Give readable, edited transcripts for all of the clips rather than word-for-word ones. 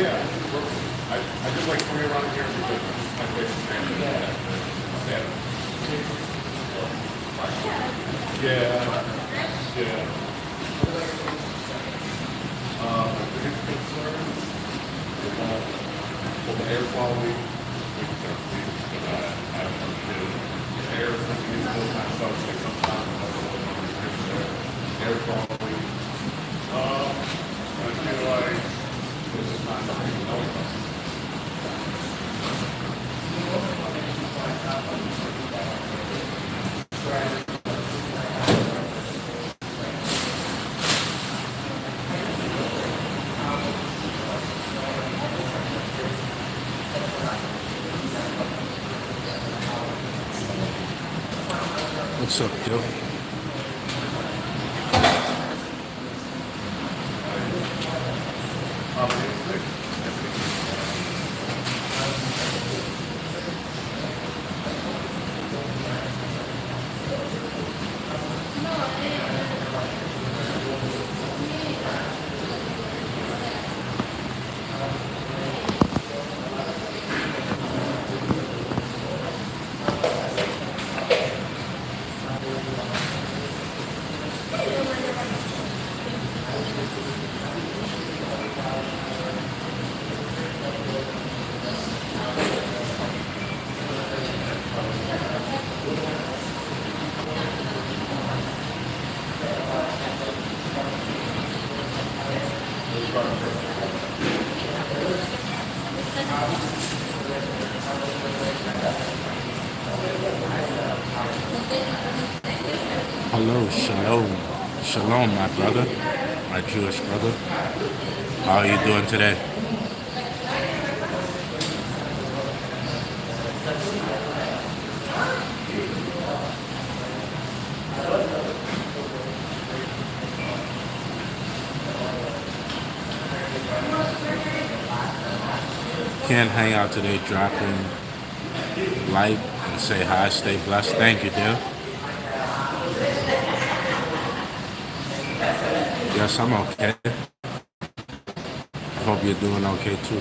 Yeah, I just like coming around here because my favorite family. Yeah, yeah. The biggest concern is for the air quality, which I don't know, the air is something that's still kind of subject sometimes. Air quality. I feel like this is not something to know about. What's up, Joe? Hello, shalom. Shalom, my brother, my Jewish brother. How are you doing today? Can't hang out today, dropping like and say hi, stay blessed. Thank you, dear. Yes, I'm okay. I hope you're doing okay too.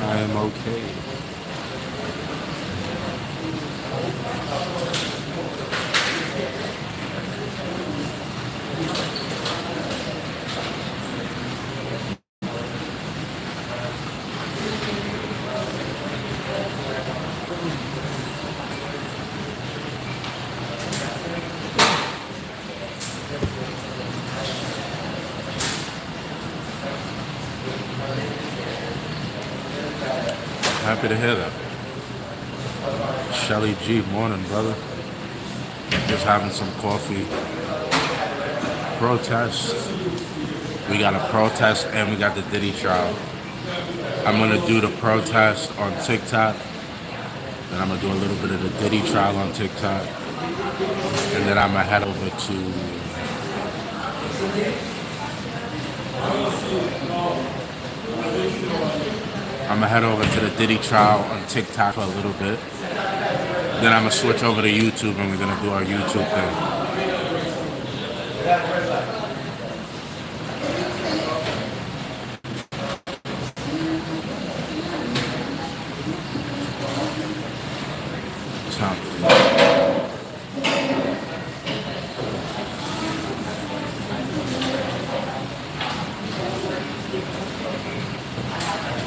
I am okay. Happy to hear that. Shelly G, morning, brother. Just having some coffee. Protest. We got a protest and we got the Diddy Trial. I'm gonna do the protest on TikTok. Then I'm gonna do a little bit of the Diddy Trial on TikTok. And then I'm gonna head over to the Diddy Trial on TikTok for a little bit. Then I'm gonna switch over to YouTube and we're gonna do our YouTube thing.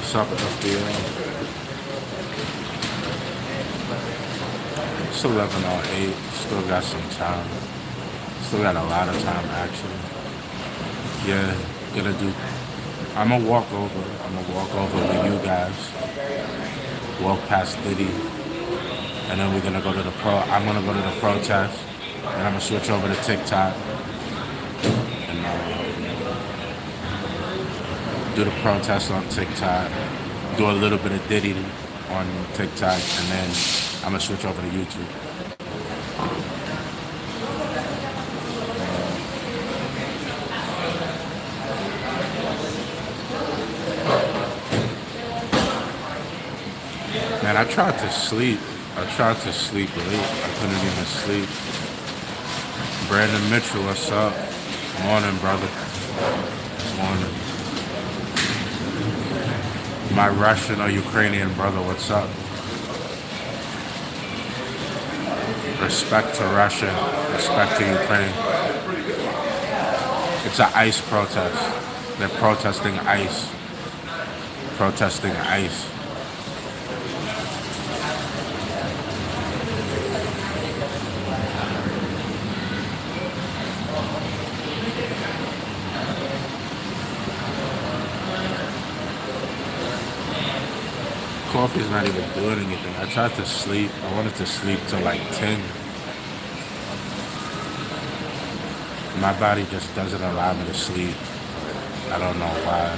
What's up, FBA? It's 11:08. Still got some time. Still got a lot of time, actually. Yeah, I'm gonna walk over. With you guys. Walk past Diddy. And then we're gonna go to I'm gonna go to the protest. And I'm gonna switch over to TikTok. And do the protest on TikTok. Do a little bit of Diddy on TikTok. And then I'm gonna switch over to YouTube. Man, I tried to sleep I tried to sleep late. I couldn't even sleep. Brandon Mitchell, what's up? Morning, brother. Morning. My Russian or Ukrainian brother, what's up? Respect to Russia. Respect to Ukraine. It's an ICE protest. They're protesting ICE. Protesting ICE. Coffee's not even doing anything. I tried to sleep. I wanted to sleep till like 10. My body just doesn't allow me to sleep. I don't know why.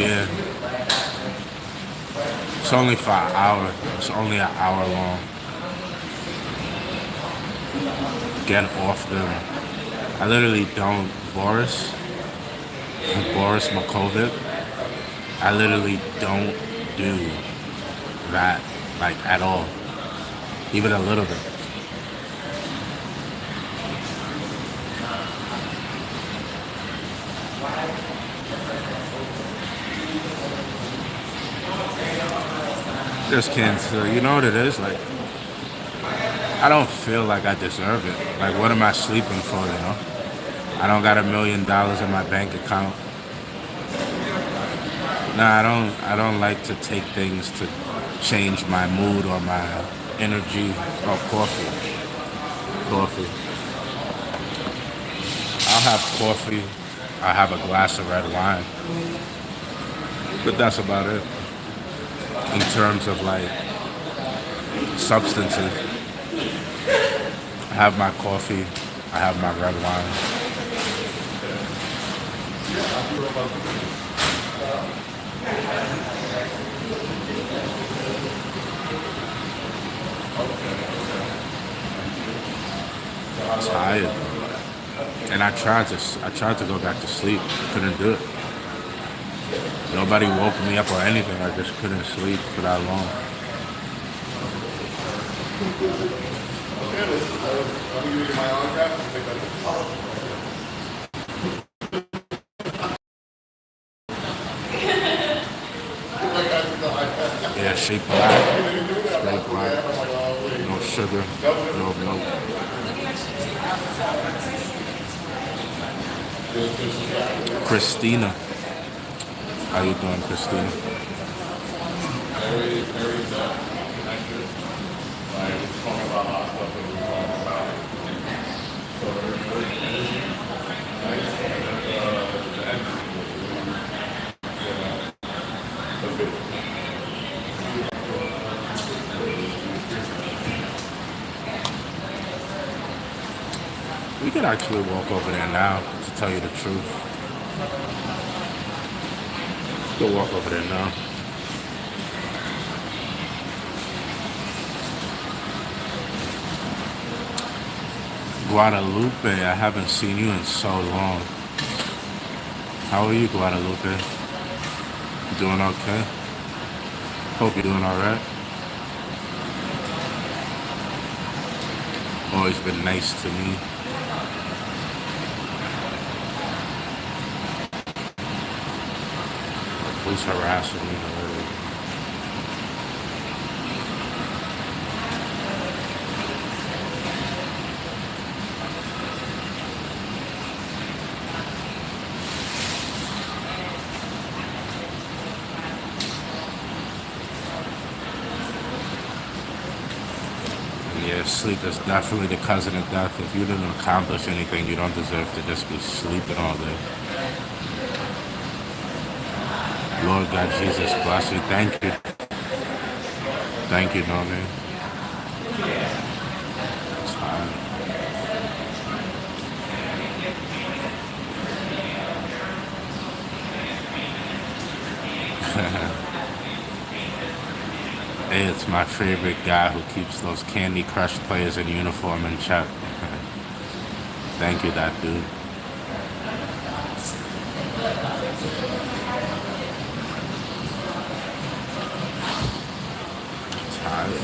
Yeah. It's only for an hour. It's only an hour long. Get off them. I literally don't. Boris Makovic, I literally don't do that, like, at all. Even a little bit. Just can't. You know what it is? Like, I don't feel like I deserve it. Like, what am I sleeping for, you know? I don't got $1 million in my bank account. Nah, I don't like to take things to change my mood or my energy. Oh, coffee. Coffee. I'll have coffee. I'll have a glass of red wine. But that's about it. In terms of, like, substances. I have my coffee. I have my red wine. I'm tired. And I tried to go back to sleep. Couldn't do it. Nobody woke me up or anything. I just couldn't sleep for that long. Yeah, shake black. Straight black. No sugar. No milk. Christina. How you doing, Christina? Very, very connected. Like, it's talking about a lot of stuff that we talking about. So there's really energy. Nice. And then the energy was really, a bit. We could actually walk over there now, to tell you the truth. Go walk over there now. Guadalupe, I haven't seen you in so long. How are you, Guadalupe? Doing okay? Hope you're doing alright. Always been nice to me. Who's harassing me already? Yeah, sleep is definitely the cousin of death. If you didn't accomplish anything, you don't deserve to just be sleeping all day. Lord God Jesus, bless you. Thank you. Thank you, Norman. It's hard. Hey, it's my favorite guy who keeps those Candy Crush players in uniform in check. Thank you, that dude. Tired.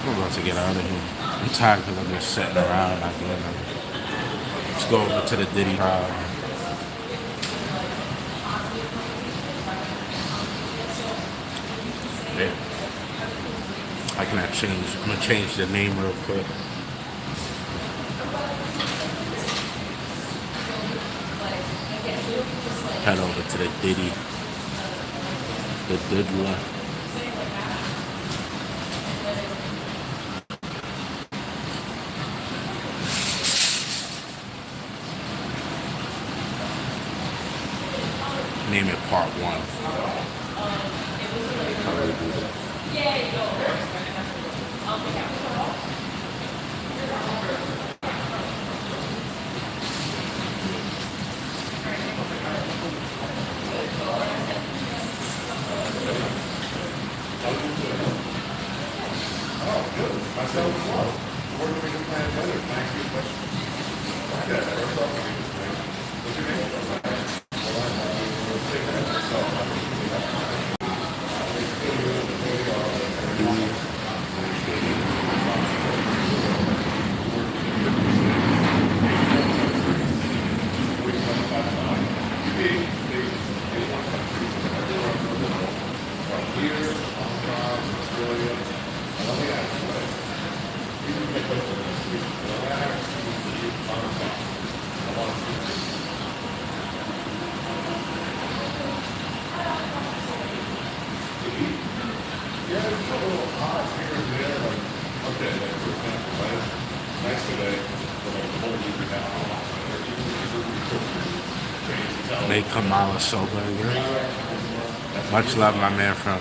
I'm about to get out of here. I'm tired because I'm just sitting around not doing nothing. Let's go over to the Diddy Trial. There. I cannot change. I'm gonna change the name real quick. Head over to the Diddy. The Diddler. Name it Part 1. How do we do that? Myself as well. We're going to plan together. Thank you. Yeah, first off, what's your name? Make Kamala sober again. Much love, my man from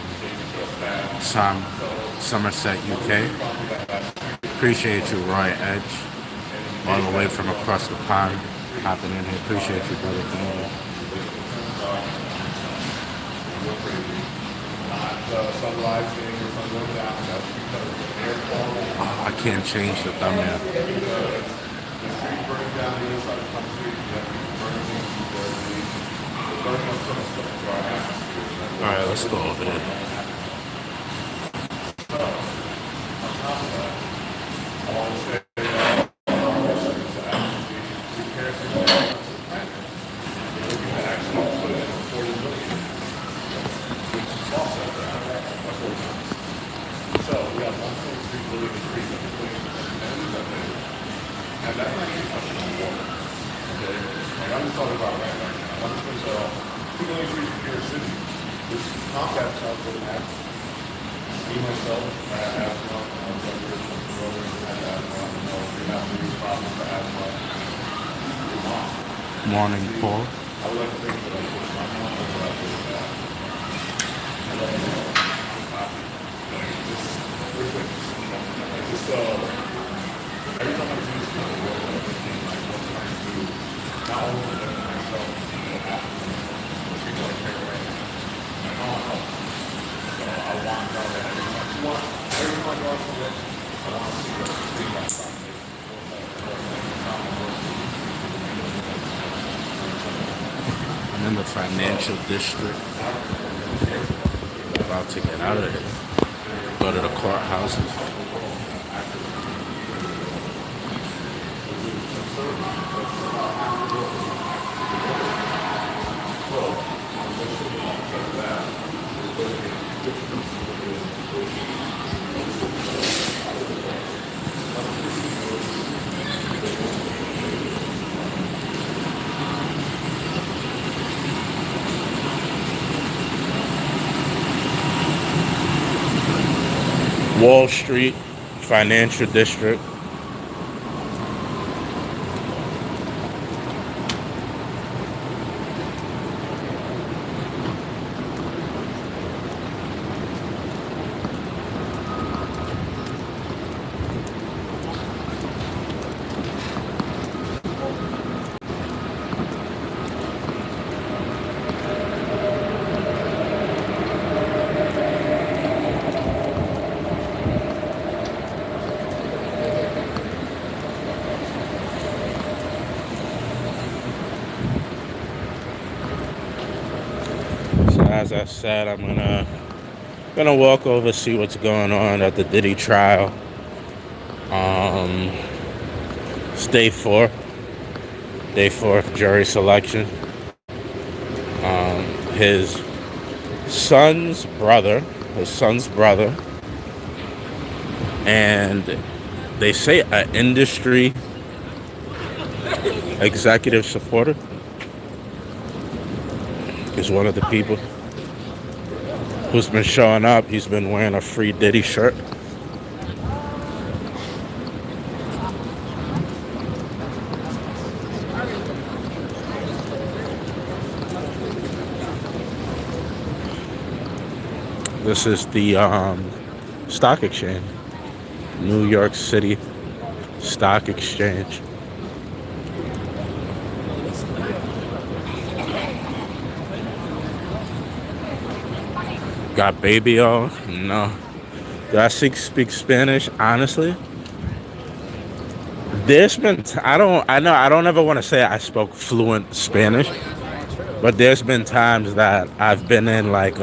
Somerset, UK. Appreciate you, Roy Edge, all the way from across the pond, hopping in here. Appreciate you, brother. Thank you. Oh, I can't change the thumbnail. Alright, let's go over there. Morning, Paul. I'm in the financial district. About to get out of here. Go to the courthouses. Wall Street, financial district. as I said, I'm gonna walk over, see what's going on at the Diddy trial. It's day four jury selection. His son's brother, and they say an industry executive supporter is one of the people who's been showing up. He's been wearing a free Diddy shirt. This is the stock exchange, New York City Stock Exchange. Got baby on? No. Do I speak Spanish? Honestly, there's been I don't ever want to say I spoke fluent Spanish, but there's been times that I've been in like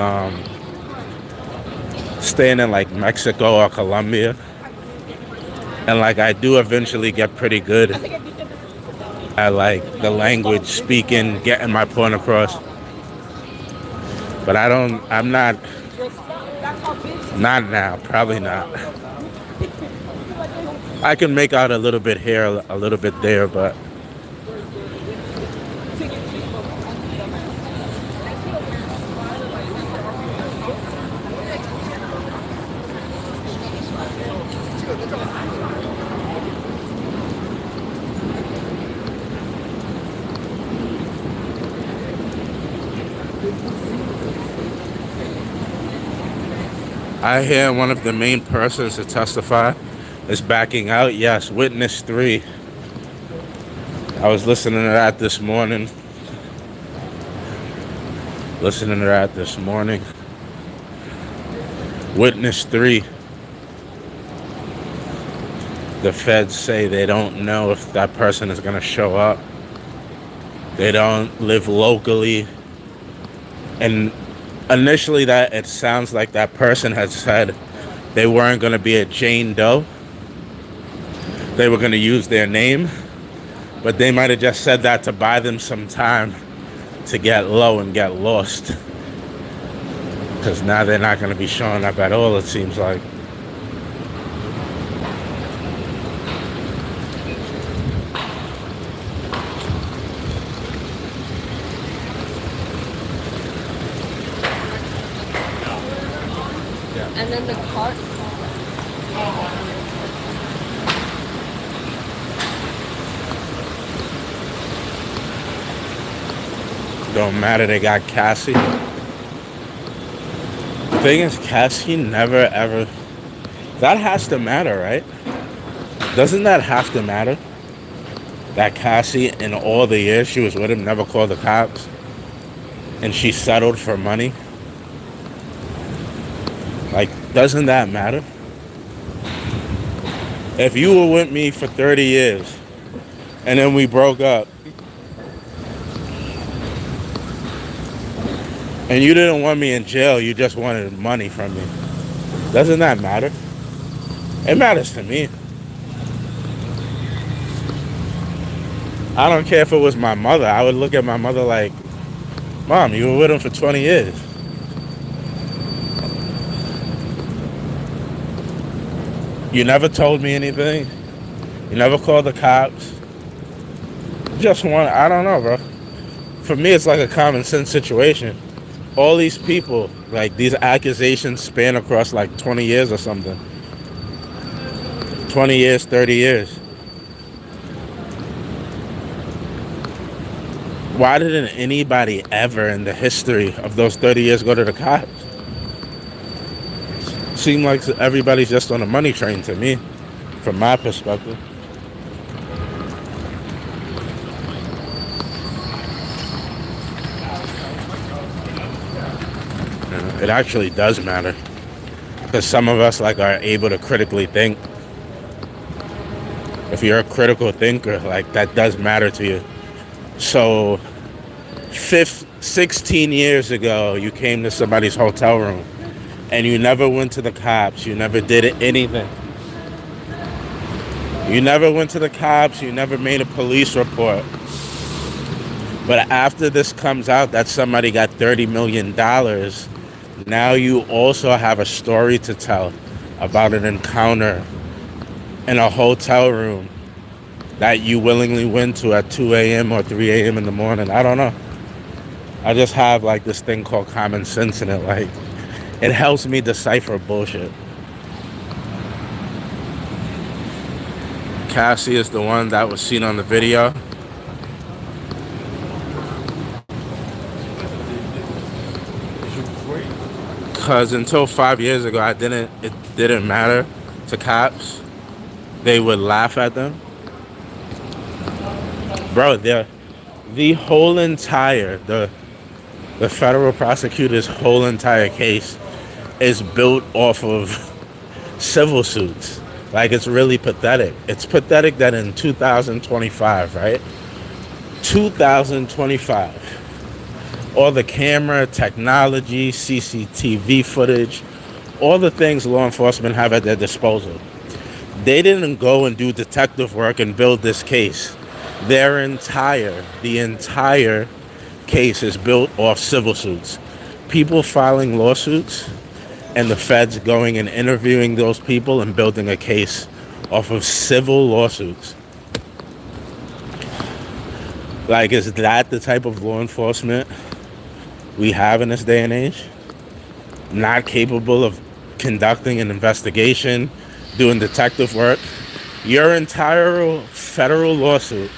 staying in like Mexico or Colombia, and like I do eventually get pretty good at like the language speaking, getting my point across. But I'm not now, probably not. I can make out a little bit here, a little bit there, but I hear one of the main persons to testify is backing out. Yes, witness 3. I was listening to that this morning. Witness 3. The feds say they don't know if that person is going to show up. They don't live locally. And initially, that it sounds like that person had said they weren't going to be a Jane Doe. They were going to use their name, but they might have just said that to buy them some time to get low and get lost. Because now they're not going to be showing up at all, it seems like. And then the cart. Don't matter, they got Cassie. The thing is, Cassie never ever... That has to matter, right? Doesn't that have to matter? That Cassie, in all the years she was with him, never called the cops. And she settled for money. Like, doesn't that matter? If you were with me for 30 years and then we broke up and you didn't want me in jail, you just wanted money from me, doesn't that matter? It matters to me. I don't care if it was my mother. I would look at my mother like, Mom, you were with him for 20 years. You never told me anything. You never called the cops. I don't know, bro. For me, it's like a common sense situation. All these people, like these accusations span across like 20 years or something. 20 years, 30 years. Why didn't anybody ever in the history of those 30 years go to the cops? Seem like everybody's just on a money train to me, from my perspective. It actually does matter, because some of us like are able to critically think. If you're a critical thinker, like that does matter to you. So 16 years ago, you came to somebody's hotel room and you never went to the cops. You never did anything. You never went to the cops. You never made a police report. But after this comes out that somebody got $30 million, now you also have a story to tell about an encounter in a hotel room that you willingly went to at 2 a.m. or 3 a.m. in the morning. I don't know. I just have like this thing called common sense in it. Like, it helps me decipher bullshit. Cassie is the one that was seen on the video. Because until 5 years ago, it didn't matter to cops. They would laugh at them. Bro, the whole entire, the federal prosecutor's whole entire case is built off of civil suits. Like, it's really pathetic. It's pathetic that in 2025, right? 2025. All the camera, technology, CCTV footage, all the things law enforcement have at their disposal. They didn't go and do detective work and build this case. The entire case is built off civil suits. People filing lawsuits and the feds going and interviewing those people and building a case off of civil lawsuits. Like, is that the type of law enforcement we have in this day and age? Not capable of conducting an investigation, doing detective work. Your entire federal lawsuit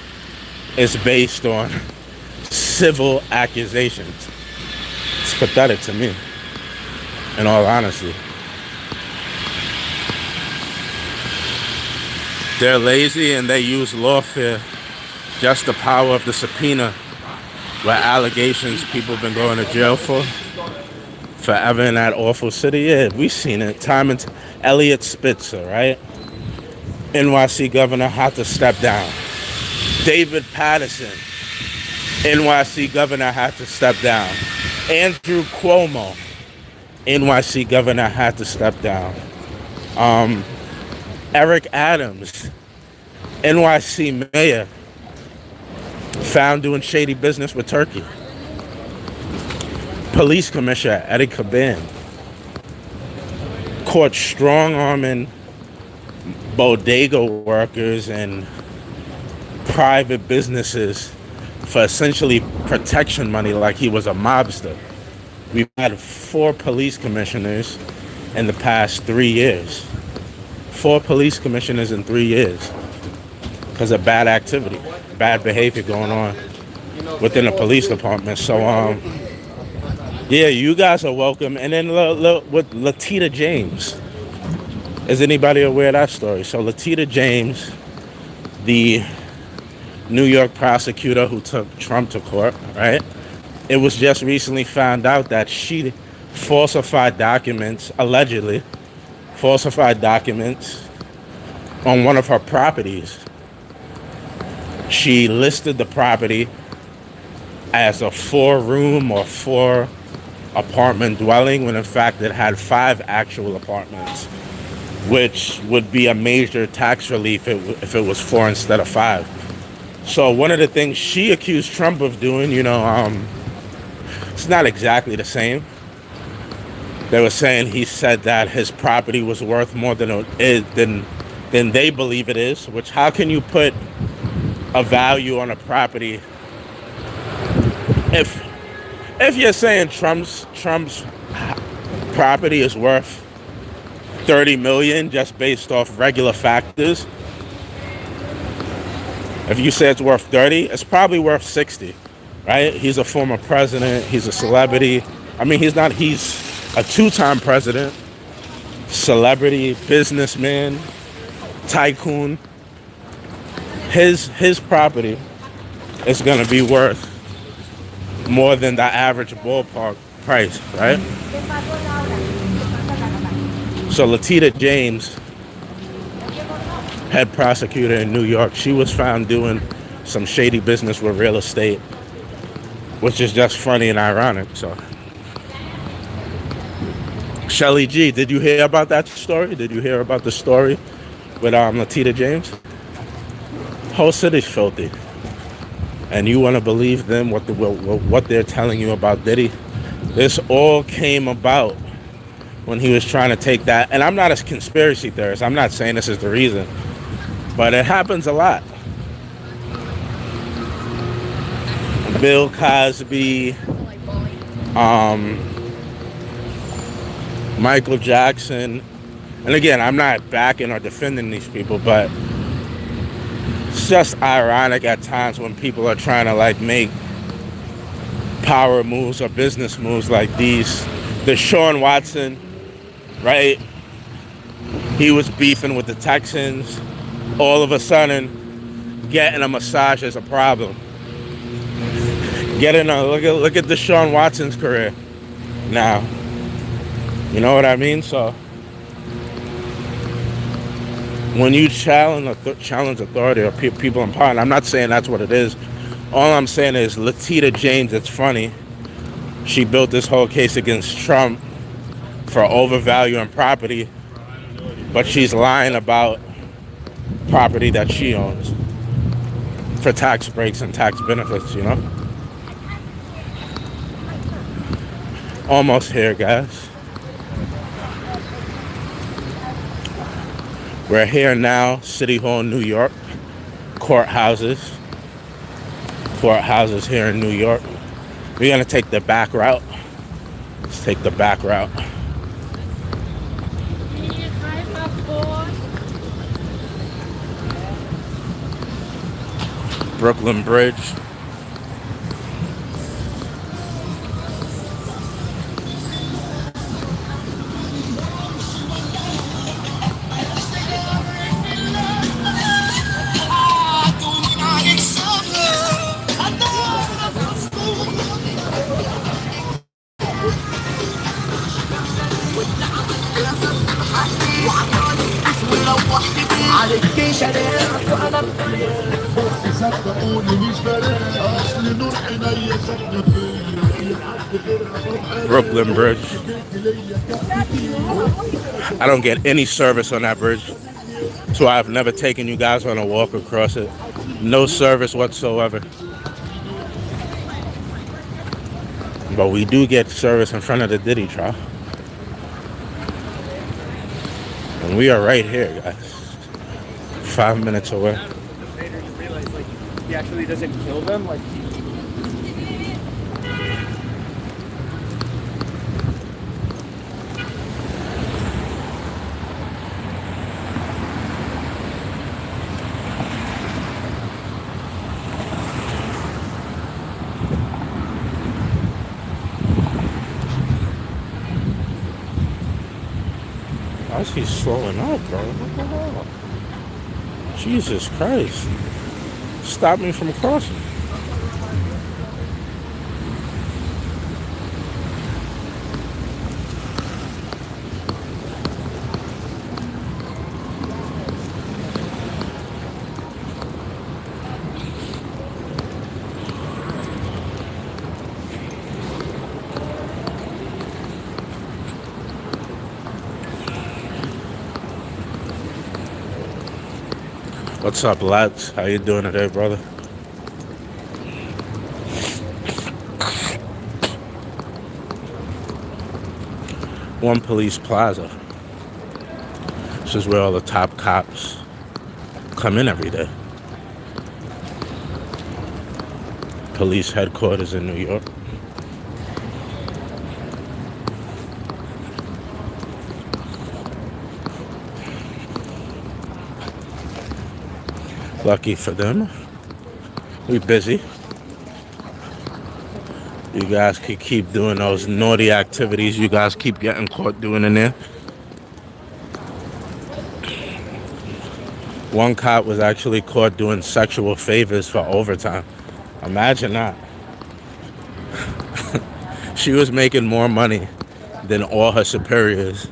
is based on civil accusations. It's pathetic to me, in all honesty. They're lazy and they use lawfare, just the power of the subpoena, where allegations people have been going to jail for forever in that awful city. Yeah, we've seen it time and Elliot Spitzer, right? NYC governor had to step down. David Madison, NYC governor, had to step down. Andrew Cuomo, NYC governor, had to step down. Eric Adams, NYC mayor, found doing shady business with Turkey. Police Commissioner Eddie Caban caught strong-arming bodega workers and private businesses for essentially protection money, like he was a mobster. We've had 4 police commissioners in the past 3 years. 4 police commissioners in 3 years because of bad activity, bad behavior going on within the police department. So, yeah, you guys are welcome. And then with Latita James. Is anybody aware of that story? So Latita James, the New York prosecutor who took Trump to court, right? It was just recently found out that she falsified documents, allegedly falsified documents on one of her properties. She listed the property as a 4-room or 4-apartment dwelling when in fact it had 5 actual apartments, which would be a major tax relief if it was 4 instead of 5. So one of the things she accused Trump of doing, it's not exactly the same. They were saying he said that his property was worth more than they believe it is, which how can you put a value on a property if you're saying Trump's property is worth $30 million just based off regular factors? If you say it's worth 30, it's probably worth 60, right? He's a former president. He's a celebrity. I mean, he's a 2-time president, celebrity, businessman, tycoon. His property is going to be worth more than the average ballpark price, right? So Latita James, head prosecutor in New York, she was found doing some shady business with real estate. which is just funny and ironic. So, Shelly G, did you hear about that story? Did you hear about the story with Latita James? Whole city's filthy, and you want to believe them what they're telling you about Diddy? This all came about when he was trying to take that. And I'm not a conspiracy theorist. I'm not saying this is the reason, but it happens a lot. Bill Cosby, Michael Jackson, and again, I'm not backing or defending these people, but it's just ironic at times when people are trying to like make power moves or business moves like these. Deshaun Watson, right? He was beefing with the Texans. All of a sudden, getting a massage is a problem. Look at Deshaun Watson's career now. You know what I mean? So when you challenge authority or people in power, and I'm not saying that's what it is. All I'm saying is Latita James, it's funny. She built this whole case against Trump for overvaluing property, but she's lying about property that she owns for tax breaks and tax benefits, you know? Almost here, guys. We're here now, City Hall, New York. Courthouses here in New York. We're gonna take the back route. Let's take the back route. Brooklyn Bridge. Brooklyn Bridge. I don't get any service on that bridge, so I've never taken you guys on a walk across it. No service whatsoever. But we do get service in front of the Diddy Trial. And we are right here, guys. 5 minutes away. Later you realize like he actually doesn't kill them, like Why is he slowing up, bro? Jesus Christ. Stop me from crossing. What's up, lads? How you doing today, brother? One Police Plaza. This is where all the top cops come in every day. Police headquarters in New York. Lucky for them. We busy. You guys could keep doing those naughty activities you guys keep getting caught doing in there. One cop was actually caught doing sexual favors for overtime. Imagine that. She was making more money than all her superiors.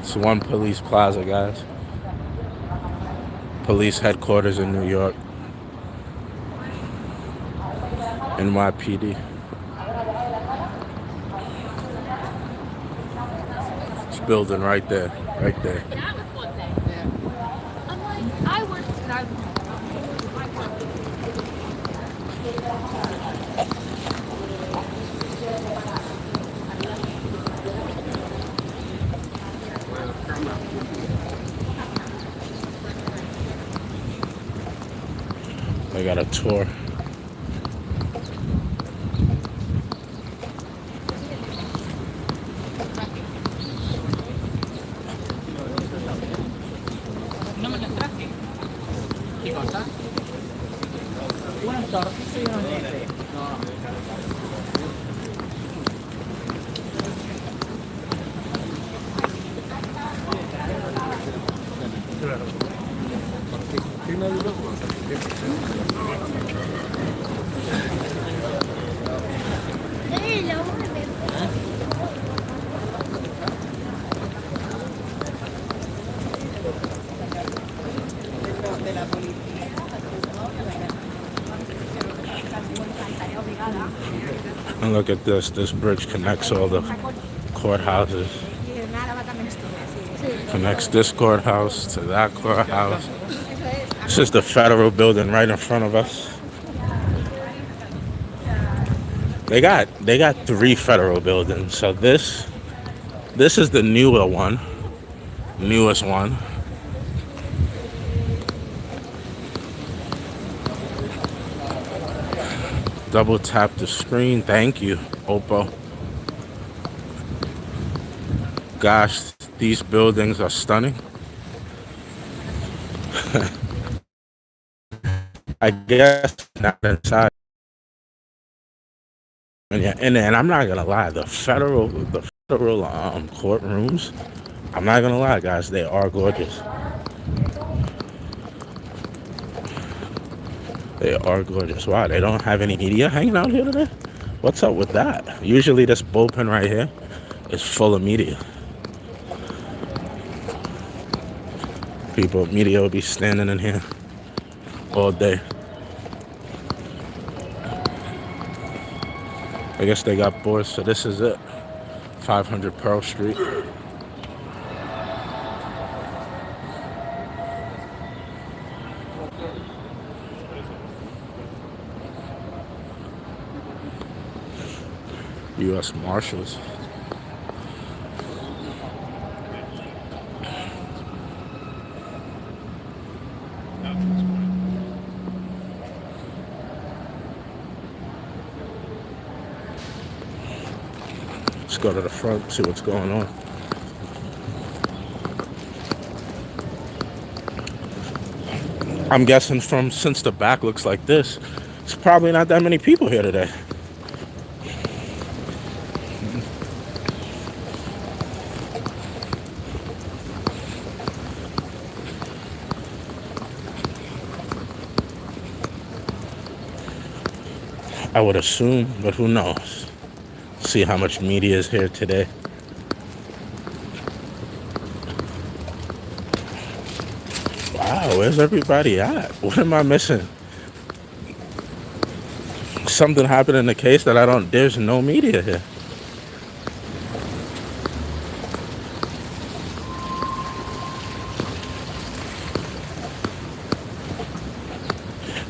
It's One Police Plaza, guys. Police headquarters in New York. NYPD. It's building right there, right there. That was one thing. I'm like, I worked and I I got a tour. No me las traje. ¿Qué cosa? Unos tortillas y unos negros. And look at this. This bridge connects all the courthouses. Connects this courthouse to that courthouse. This is the federal building right in front of us. They got 3 federal buildings. So this is the newer one, newest one. Double tap the screen. Thank you, Oppo. Gosh, these buildings are stunning. I guess not inside. And yeah, and I'm not gonna lie, the federal courtrooms, I'm not gonna lie, guys, they are gorgeous. They are gorgeous. Wow, they don't have any media hanging out here today? What's up with that? Usually this bullpen right here is full of media. Media will be standing in here all day. I guess they got bored, so this is it. 500 Pearl Street. U.S. Marshals. Let's go to the front, see what's going on. I'm guessing since the back looks like this, it's probably not that many people here today. I would assume, but who knows? See how much media is here today. Wow, where's everybody at? What am I missing? Something happened in the case that there's no media here.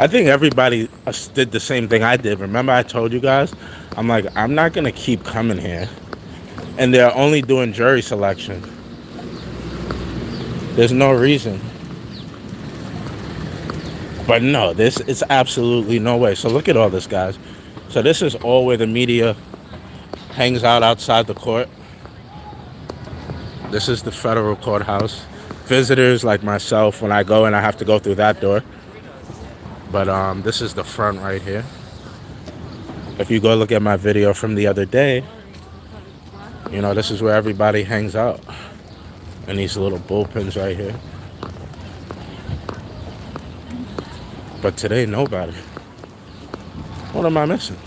I think everybody did the same thing I did. Remember I told you guys? I'm like, I'm not going to keep coming here. And they're only doing jury selection. There's no reason. But no, this is absolutely no way. So look at all this, guys. So this is all where the media hangs out outside the court. This is the federal courthouse. Visitors like myself, when I go in, I have to go through that door. But this is the front right here. If you go look at my video from the other day, you know, this is where everybody hangs out. And these little bullpens right here. But today, nobody. What am I missing?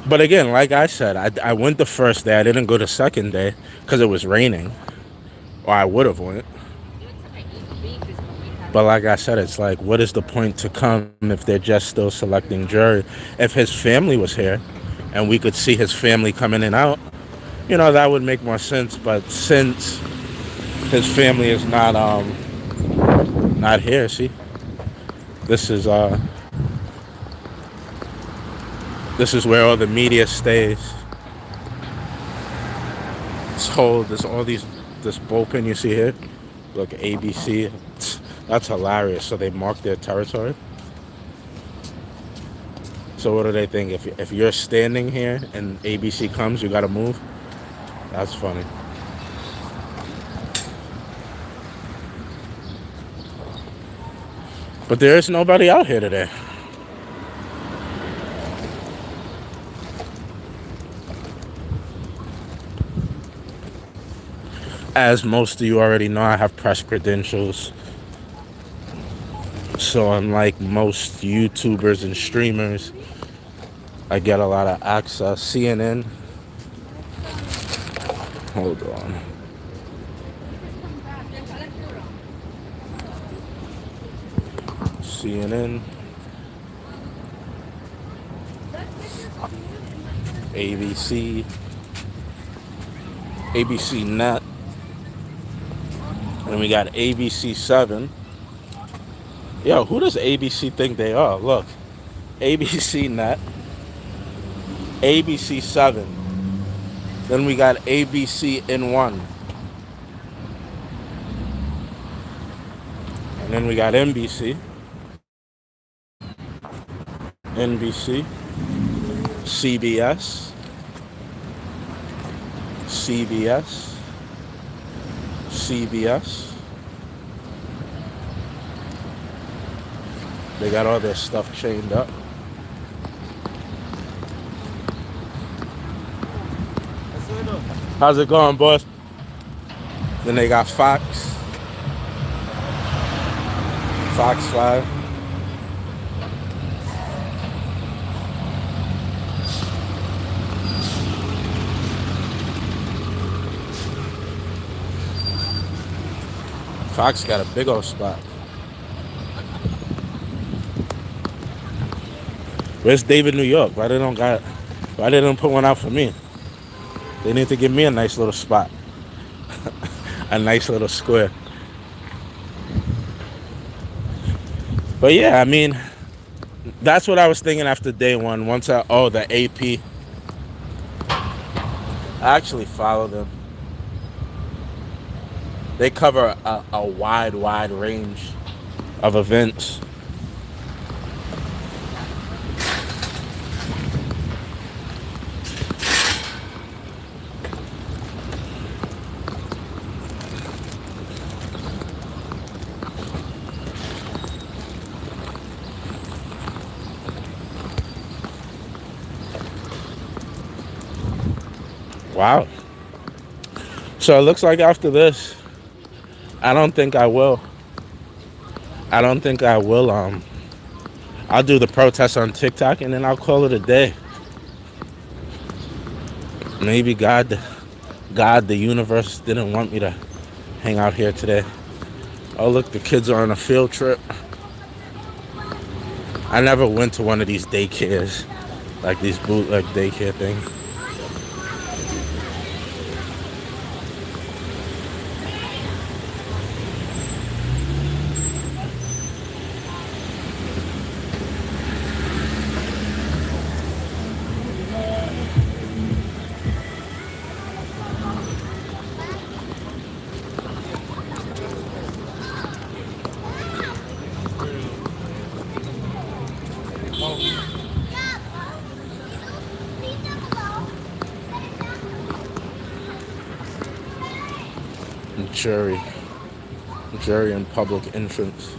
But again, like I said, I went the first day. I didn't go the second day because it was raining. Or I would have went. But like I said, it's like, what is the point to come if they're just still selecting jury? If his family was here and we could see his family come in and out, that would make more sense. But since his family is not here, see, this is where all the media stays. This bullpen you see here, look, ABC. That's hilarious. So they mark their territory. So what do they think? If you're standing here and ABC comes, you gotta move? That's funny. But there is nobody out here today. As most of you already know, I have press credentials. So unlike most YouTubers and streamers, I get a lot of access. CNN. Hold on. CNN. ABC. ABC Net. And we got ABC 7. Yo, who does ABC think they are? Look. ABC Net. ABC 7. Then we got ABC N1. And then we got NBC. NBC. CBS. CBS. CBS. They got all their stuff chained up. How's it going, boss? Then they got Fox. Fox 5. Fox got a big old spot. Where's David, New York? Why they don't put one out for me? They need to give me a nice little spot. A nice little square. But yeah, I mean, that's what I was thinking after day one. The AP. I actually follow them. They cover a wide range of events. Wow. So it looks like after this, I don't think I will. I'll do the protest on TikTok and then I'll call it a day. Maybe God, the universe didn't want me to hang out here today. Oh, look, the kids are on a field trip. I never went to one of these daycares, like these bootleg daycare things. Jury and public entrance.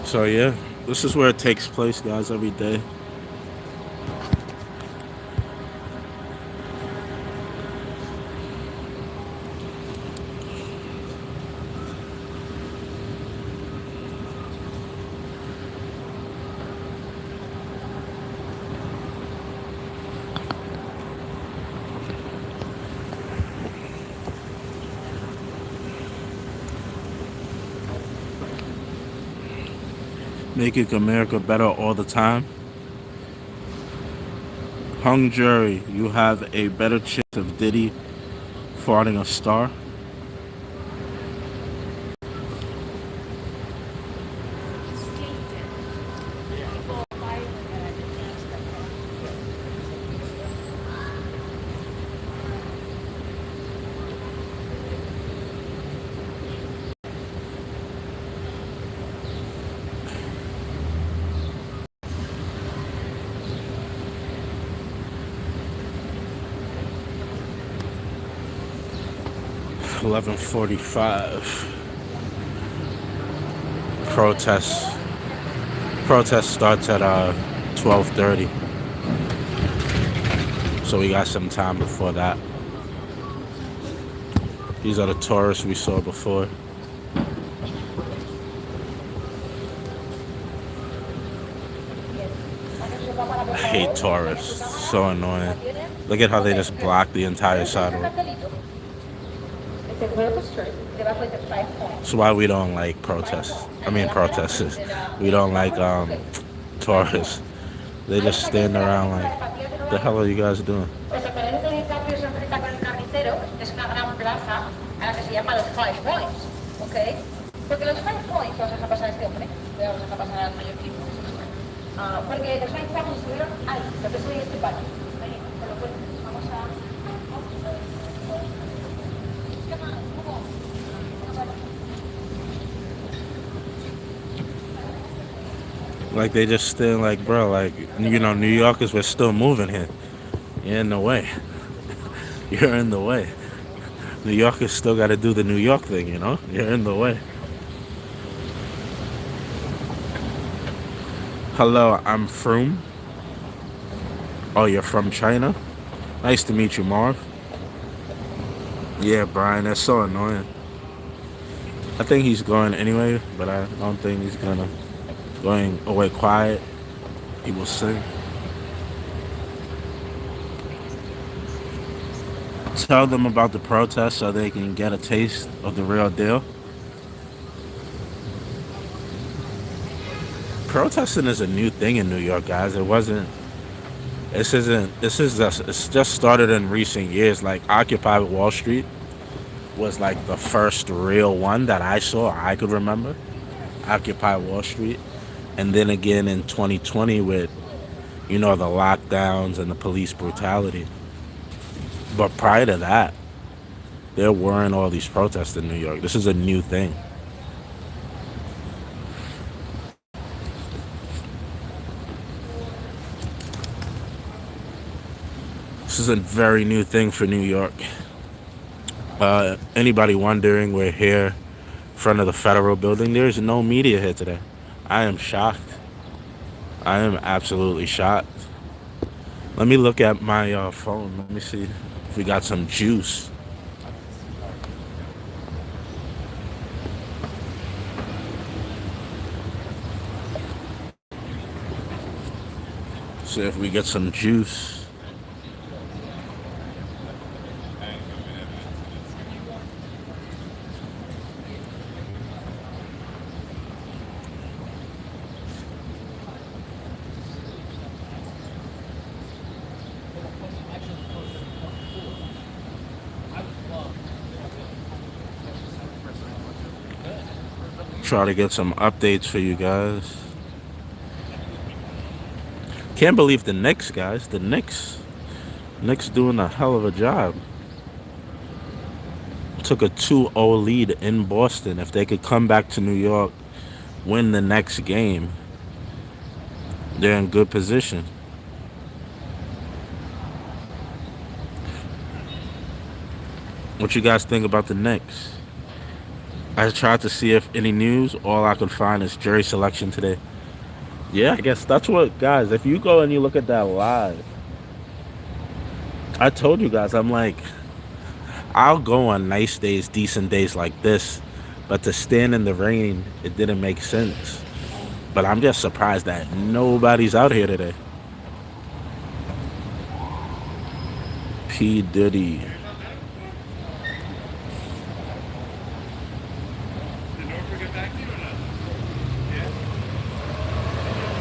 So yeah, this is where it takes place, guys, every day. Making America better all the time. Hung jury, you have a better chance of Diddy farting a star. $11:45. Protest starts at 12:30. So we got some time before that. These are the tourists we saw before. I hate tourists. So annoying. Look at how they just block the entire sidewalk. That's why we don't like protests. I mean protesters. We don't like tourists. They just stand around like, what the hell are you guys doing? Porque los 5 points los deja pasar este hombre, le vamos a dejar pasar al mallorquín. Porque los 5 points estuvieron ahí, lo que soy este parque. Con lo cual vamos a... Like they just still like, bro, like, you know, New Yorkers were still moving here. You're in the way. You're in the way. New Yorkers still got to do the New York thing, you know? You're in the way. Hello, I'm Froome. Oh, you're from China? Nice to meet you, Marv. Yeah, Brian, that's so annoying. I think he's going anyway, but I don't think he's going away quiet. He will sing. Tell them about the protest so they can get a taste of the real deal. Protesting is a new thing in New York, guys. It's just started in recent years. Like Occupy Wall Street was like the first real one that I saw, I could remember. Occupy Wall Street. And then again in 2020 with, you know, the lockdowns and the police brutality. But prior to that, there weren't all these protests in New York. This is a new thing. This is a very new thing for New York. Anybody wondering, we're here in front of the federal building. There's no media here today. I am shocked. I am absolutely shocked. Let me look at my phone. Let me see if we got some juice. See if we get some juice. Try to get some updates for you guys. Can't believe the Knicks, guys. The Knicks doing a hell of a job. Took a 2-0 lead in Boston. If they could come back to New York, win the next game, they're in good position. What you guys think about the Knicks? I tried to see if any news. All I could find is jury selection today. Yeah, I guess that's what, guys. If you go and you look at that live, I told you guys, I'm like, I'll go on nice days, decent days like this, but to stand in the rain, it didn't make sense. But I'm just surprised that nobody's out here today. P. Diddy.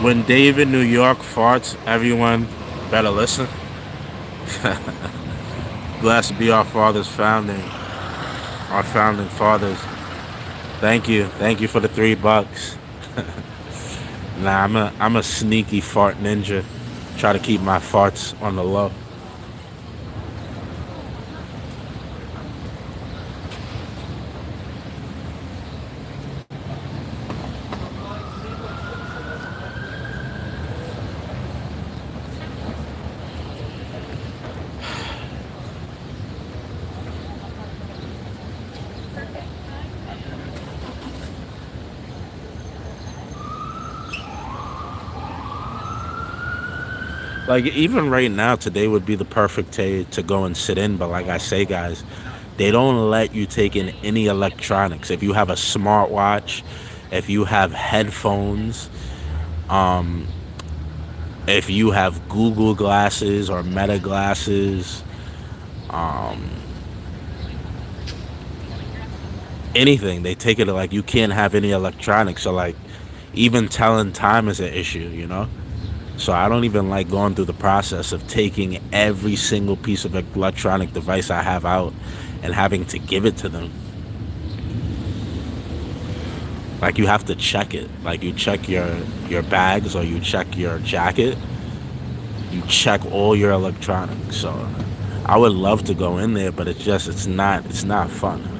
When Dave in New York farts, everyone better listen. Blessed be our fathers founding, our founding fathers. Thank you for the $3. Nah, I'm a sneaky fart ninja. Try to keep my farts on the low. Like, even right now, today would be the perfect day to go and sit in. But like I say, guys, they don't let you take in any electronics. If you have a smartwatch, if you have headphones, if you have Google glasses or Meta glasses, anything, they take it like you can't have any electronics. So like, even telling time is an issue, you know? So I don't even like going through the process of taking every single piece of electronic device I have out and having to give it to them. Like, you have to check it. Like, you check your bags or you check your jacket. You check all your electronics. So I would love to go in there, but it's not fun.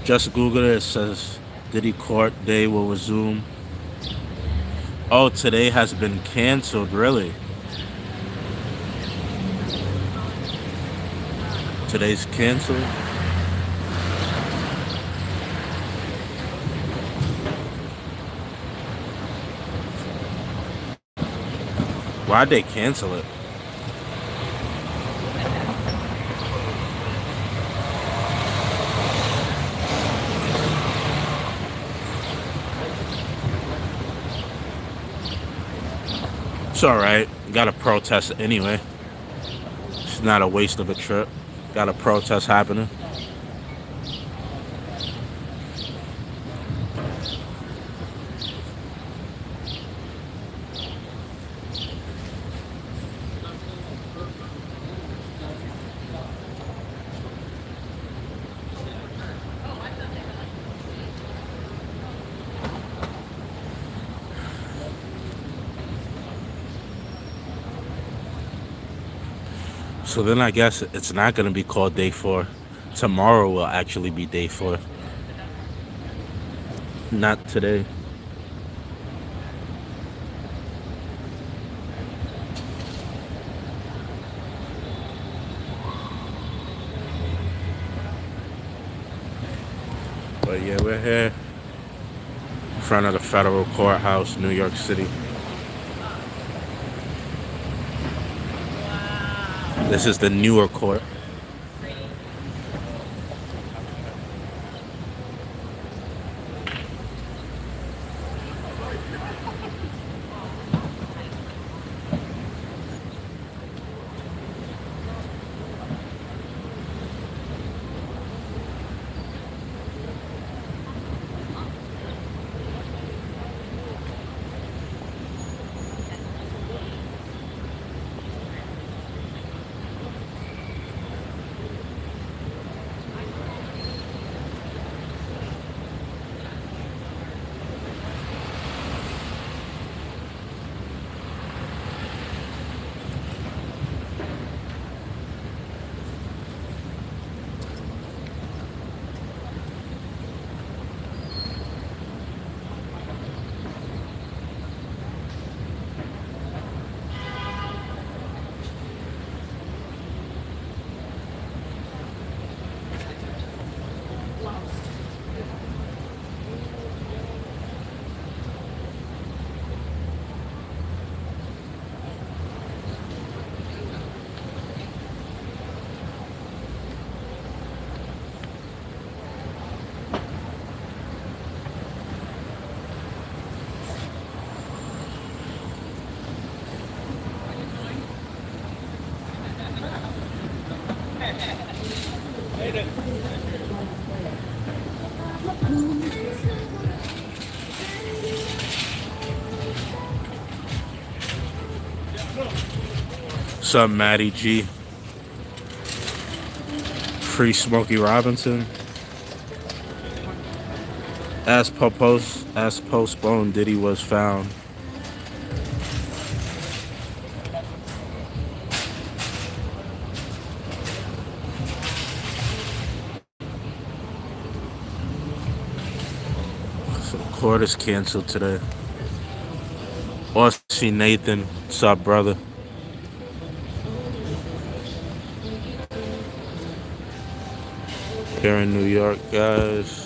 Just Google it. It says Diddy court day will resume. Oh, today has been canceled, really? Today's canceled? Why'd they cancel it? It's alright. Gotta protest anyway. It's not a waste of a trip. Got a protest happening. So then I guess it's not going to be called day 4. Tomorrow will actually be day 4. Not today. But yeah, we're here. front of the federal courthouse, New York City. This is the Newark court. What's up, Matty G? Free Smokey Robinson. As postponed, Diddy was found. So the court is canceled today. Aussie Nathan, what's up, brother? Here in New York, guys.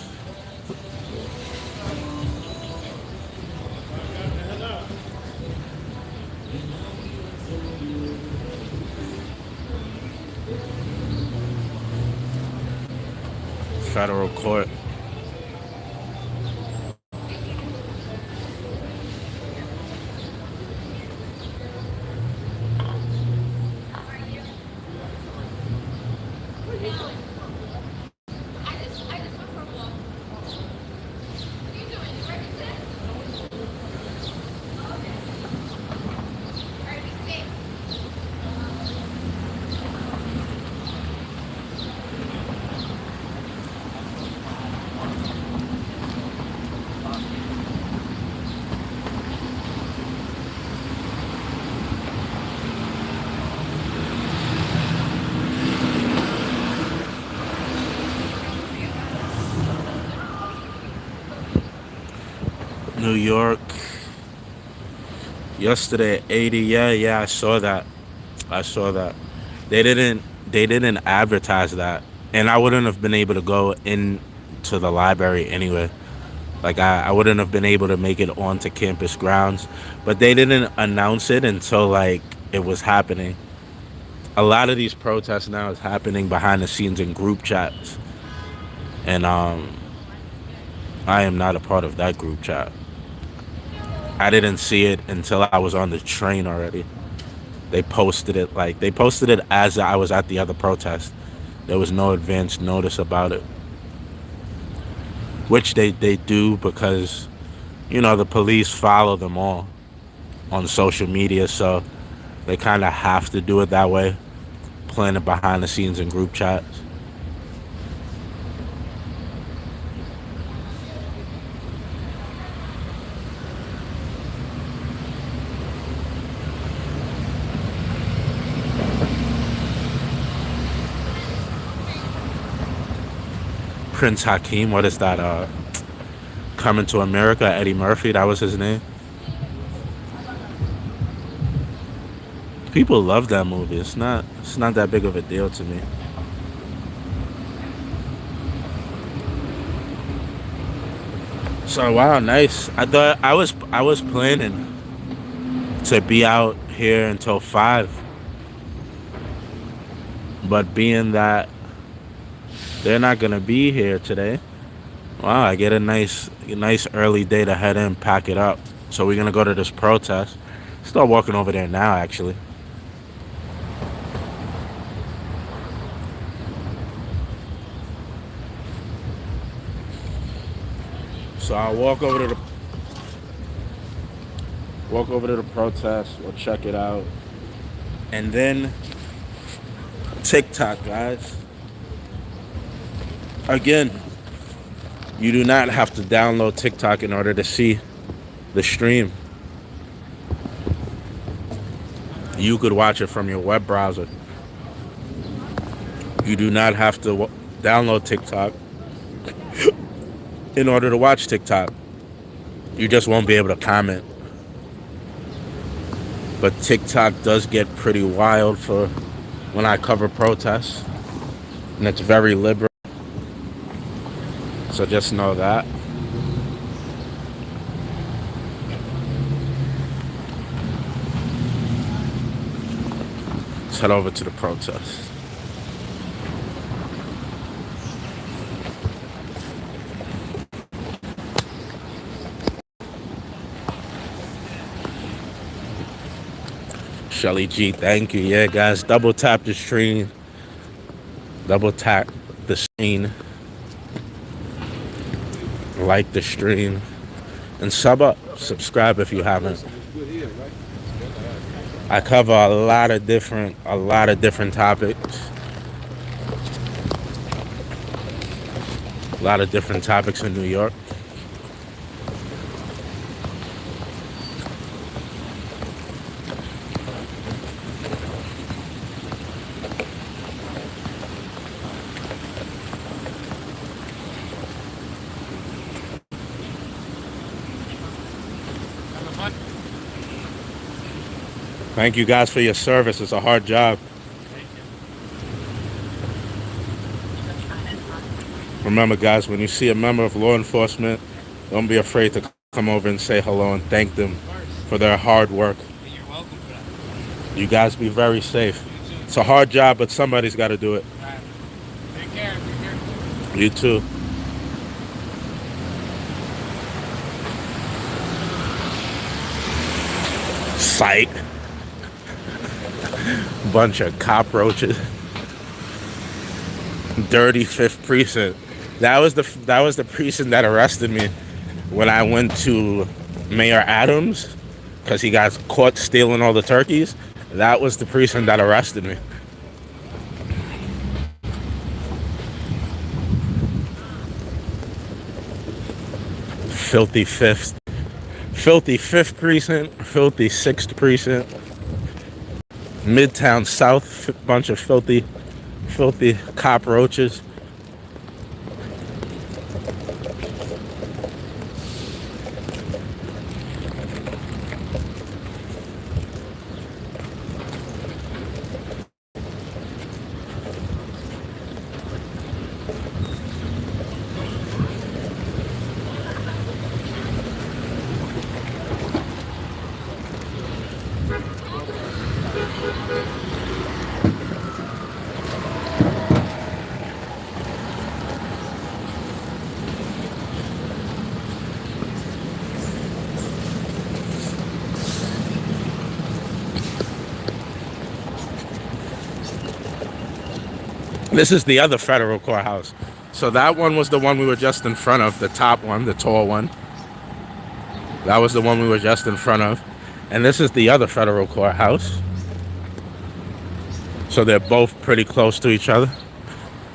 Federal court. New York. Yesterday at 80. Yeah, I saw that. They didn't advertise that. And I wouldn't have been able to go into the library anyway. Like I wouldn't have been able to make it onto campus grounds. But they didn't announce it until like it was happening. A lot of these protests now is happening behind the scenes in group chats. And I am not a part of that group chat. I didn't see it until I was on the train already. They posted it as I was at the other protest. There was no advance notice about it. Which they do because, the police follow them all on social media, so they kind of have to do it that way, playing it behind the scenes in group chats. Prince Hakeem, what is that? Coming to America, Eddie Murphy, that was his name. People love that movie. It's not that big of a deal to me. So wow, nice. I was planning to be out here until 5, but being that they're not gonna be here today, wow, I get a nice early day to head in, pack it up. So we're gonna go to this protest. Start walking over there now, actually. So I'll walk over to the protest. We'll check it out, and then TikTok, guys. Again, you do not have to download TikTok in order to see the stream. You could watch it from your web browser. You do not have to download TikTok in order to watch TikTok. You just won't be able to comment. But TikTok does get pretty wild for when I cover protests, and it's very liberal. So just know that. Let's head over to the protest. Shelly G, thank you. Yeah, guys, double tap the stream. Double tap the screen. Like the stream. And subscribe if you haven't. I cover a lot of different topics. A lot of different topics in New York. Thank you guys for your service. It's a hard job. Remember, guys, when you see a member of law enforcement, don't be afraid to come over and say hello and thank them for their hard work. You're welcome for that. You guys be very safe. It's a hard job, but somebody's got to do it. All right. Take care. Be careful. You too. Sight. Bunch of cockroaches. Dirty 5th precinct. That was the precinct that arrested me when I went to Mayor Adams because he got caught stealing all the turkeys. That was the precinct that arrested me. Filthy 5th precinct, filthy 6th precinct. Midtown South, bunch of filthy cockroaches. This is the other federal courthouse. So that one was the one we were just in front of, the top one, the tall one. That was the one we were just in front of. And this is the other federal courthouse. So they're both pretty close to each other.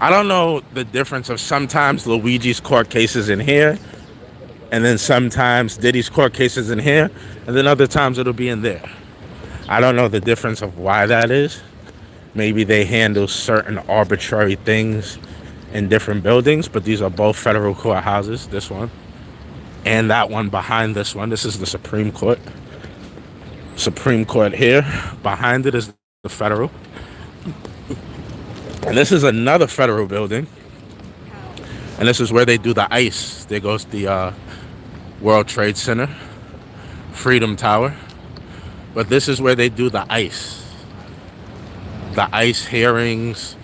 I don't know the difference of sometimes Luigi's court cases in here, and then sometimes Diddy's court cases in here, and then other times it'll be in there. I don't know the difference of why that is. Maybe they handle certain arbitrary things in different buildings, but these are both federal courthouses, this one and that one behind this one. This is the Supreme Court. Supreme Court here. Behind it is the federal. And this is another federal building. And this is where they do the ICE. There goes the World Trade Center, Freedom Tower. But this is where they do the ICE hearings,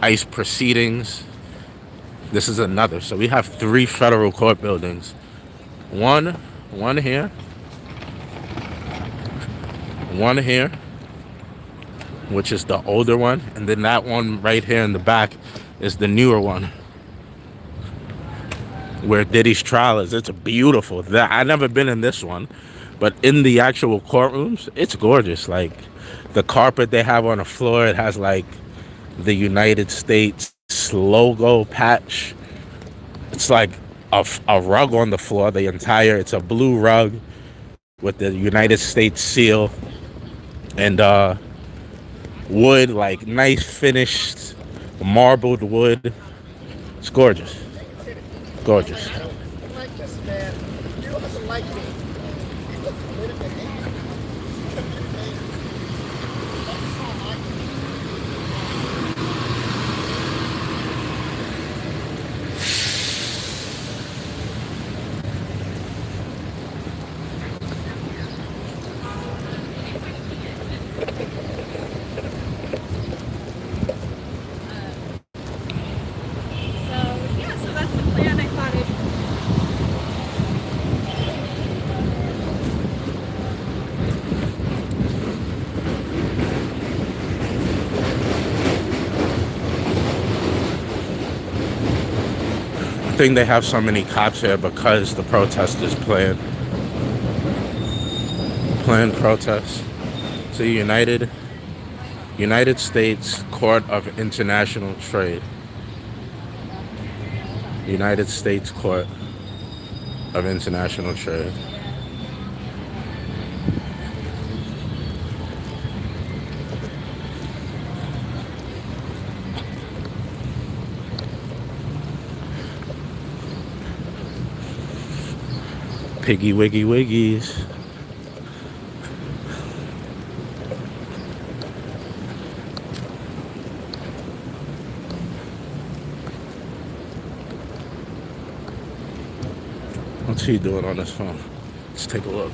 ICE proceedings. This is another. So we have 3 federal court buildings. One here, one here, which is the older one, and then that one right here in the back is the newer one, where Diddy's trial is. It's beautiful. I've never been in this one, but in the actual courtrooms, it's gorgeous. Like the carpet they have on the floor, it has like the United States logo patch. It's like a rug on the floor. It's a blue rug with the United States seal and wood, like nice finished marbled wood. It's gorgeous. Gorgeous. I don't like this, man. You don't have to like me. Wait a minute. So that's the plan. I thought it. I think they have so many cops here because the protesters planned protests. So United States Court of International Trade. United States Court of International Trade. Piggy wiggy wiggies. What's he doing on his phone? Let's take a look.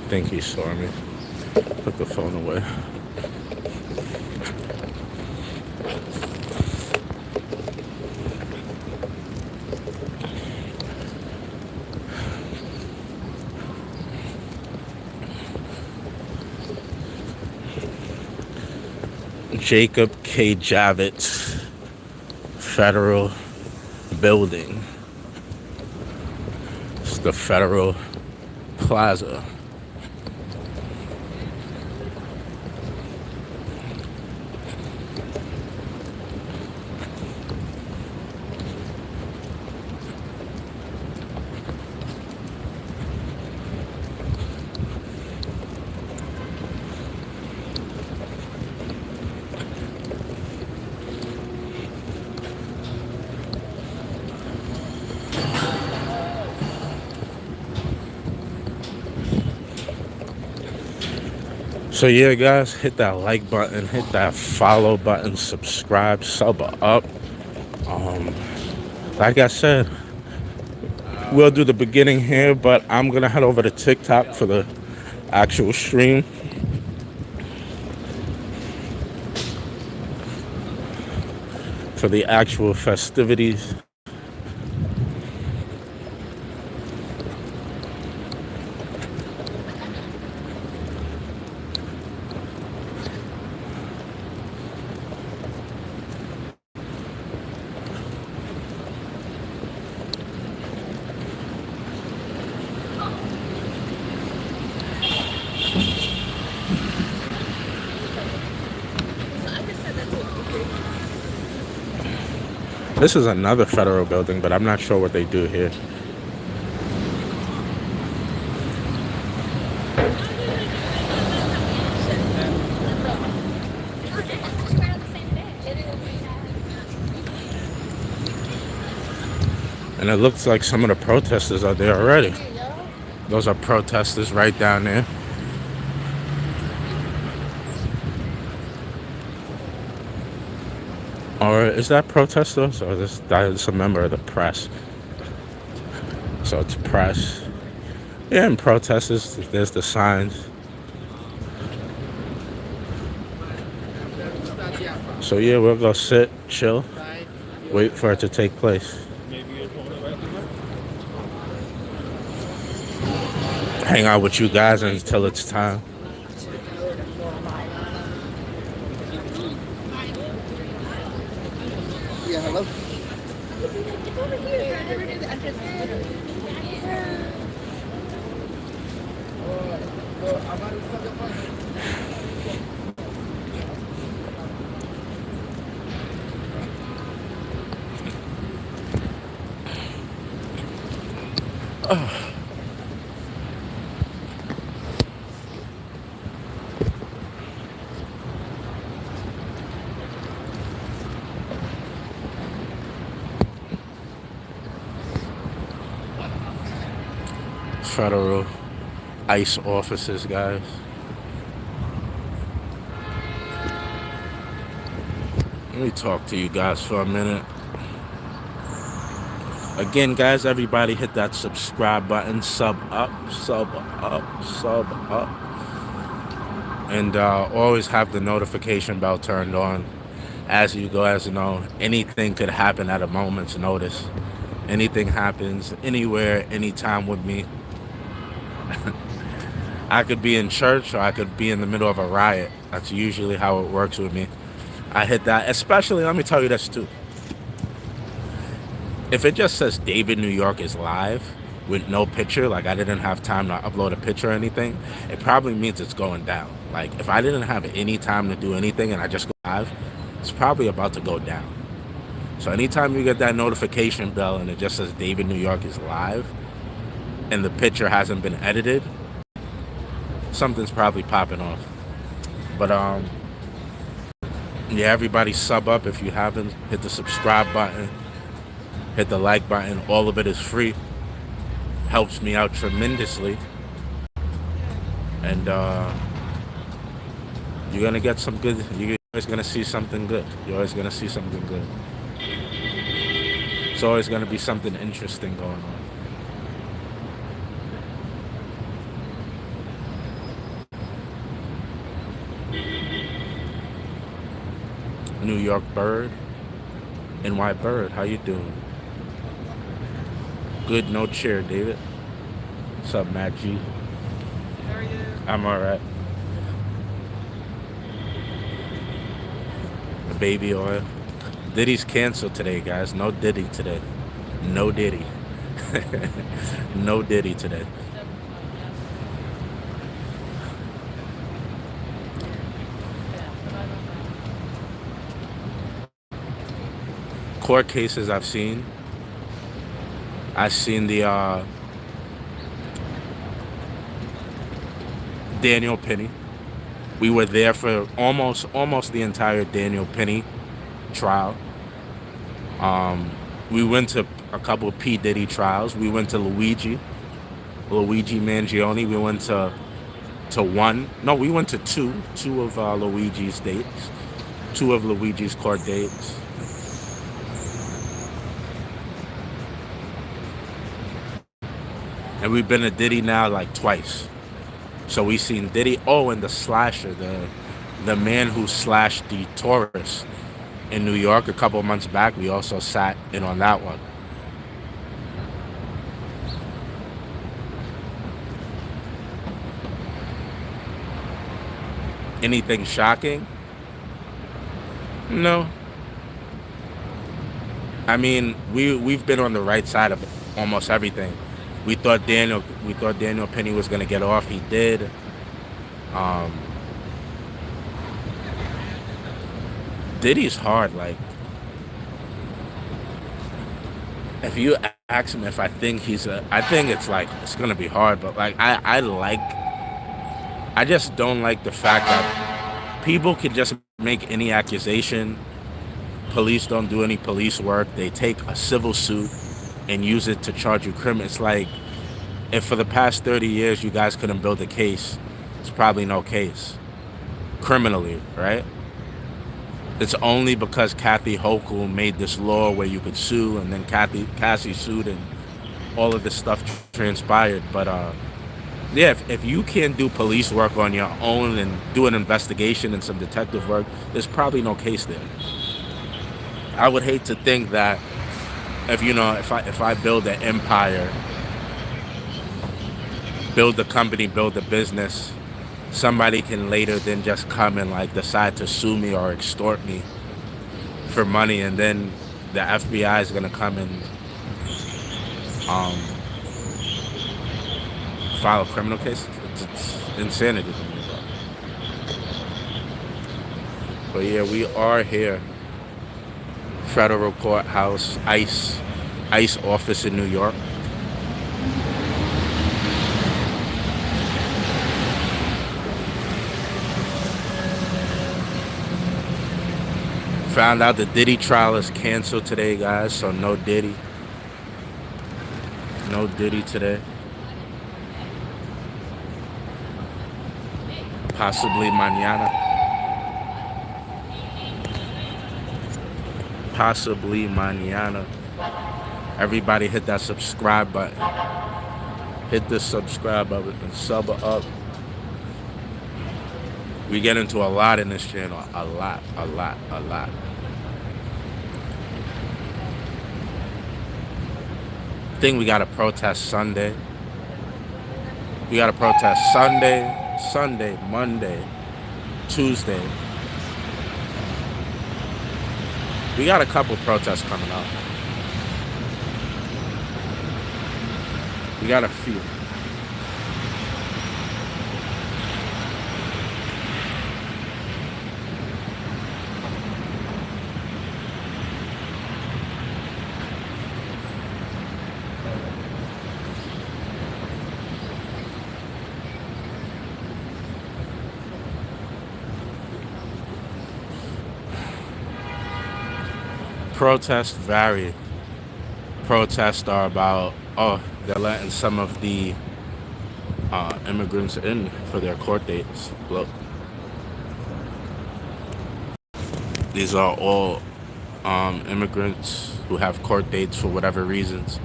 I think he saw me. Put the phone away. Jacob K. Javits Federal Building. It's the Federal Plaza. So yeah, guys, hit that like button, hit that follow button, subscribe, sub up. Like I said, we'll do the beginning here, but I'm gonna head over to TikTok for the actual stream. For the actual festivities. This is another federal building, but I'm not sure what they do here. And it looks like some of the protesters are there already. Those are protesters right down there. Or is that protesters or that is a member of the press? So it's press. Yeah, and protesters, there's the signs. So yeah, we'll go sit, chill, wait for it to take place. Hang out with you guys until it's time. Yeah, hello. Over here. I never knew that. Federal ICE officers, guys. Let me talk to you guys for a minute. Again, guys, everybody hit that subscribe button, sub up. And always have the notification bell turned on. As you guys know, anything could happen at a moment's notice. Anything happens anywhere, anytime with me. I could be in church or I could be in the middle of a riot. That's usually how it works with me. I hit that, especially, let me tell you this too. If it just says David New York is live with no picture, like I didn't have time to upload a picture or anything, it probably means it's going down. Like if I didn't have any time to do anything and I just go live, it's probably about to go down. So anytime you get that notification bell and it just says David New York is live and the picture hasn't been edited, something's probably popping off. But yeah, everybody sub up if you haven't. Hit the subscribe button, hit the like button. All of it is free. Helps me out tremendously. And you're gonna get some good. You're always gonna see something good. You're always gonna see something good. It's always gonna be something interesting going on. New York Bird, NY Bird, how you doing? Good, no chair, David. What's up, Matt G? How are you? I'm alright. Baby oil. Diddy's canceled today, guys. No Diddy today. No Diddy. No Diddy today. Court cases I've seen. I've seen the Daniel Penny. We were there for almost the entire Daniel Penny trial. We went to a couple of P. Diddy trials. We went to Luigi Mangione. We went to one. No, we went to two of Luigi's dates. Two of Luigi's court dates. And we've been to Diddy now like twice. So we've seen Diddy. Oh, and the slasher, the man who slashed the Taurus in New York a couple of months back. We also sat in on that one. Anything shocking? No. I mean, we've been on the right side of almost everything. We thought Daniel Penny was gonna get off. He did. Diddy's hard. Like, if you ask him if I think I think it's like it's gonna be hard. But like, I just don't like the fact that people can just make any accusation. Police don't do any police work. They take a civil suit and use it to charge you criminal. It's like if for the past 30 years you guys couldn't build a case, it's probably no case. Criminally, right? It's only because Kathy Hochul made this law where you could sue, and then Cassie sued, and all of this stuff transpired. But yeah, if you can't do police work on your own and do an investigation and some detective work, there's probably no case there. I would hate to think that if I build an empire, build a company, build a business, somebody can later then just come and like decide to sue me or extort me for money, and then the FBI is gonna come and file a criminal case. It's insanity to me, bro. But yeah, we are here. Federal courthouse, ICE office in New York. Found out the Diddy trial is canceled today, guys, so no Diddy. No Diddy today. Possibly mañana. Possibly mañana. Everybody hit that subscribe button. Hit the subscribe button and sub up. We get into a lot in this channel. A lot. I think we got to protest Sunday. We got to protest Sunday, Monday, Tuesday. We got a couple protests coming up. We got a few. Protests vary. Protests are about, they're letting some of the immigrants in for their court dates. Look. These are all immigrants who have court dates for whatever reasons.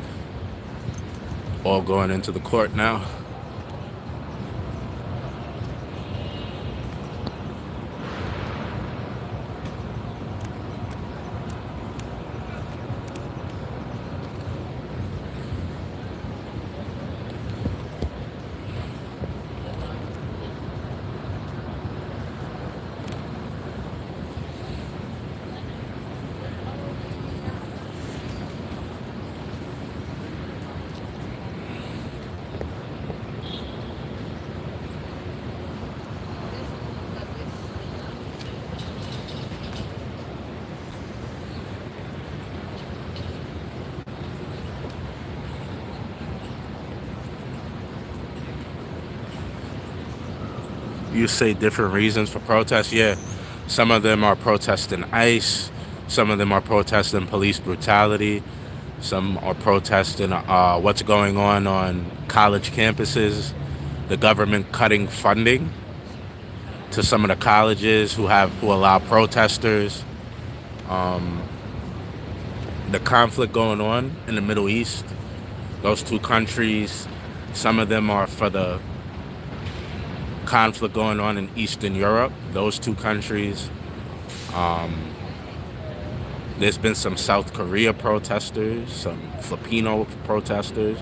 All going into the court now. You say different reasons for protests. Yeah, some of them are protesting ICE. Some of them are protesting police brutality. Some are protesting what's going on college campuses. The government cutting funding to some of the colleges who allow protesters. The conflict going on in the Middle East. Those two countries. Some of them are for the conflict going on in Eastern Europe, those two countries. There's been some South Korea protesters, some Filipino protesters,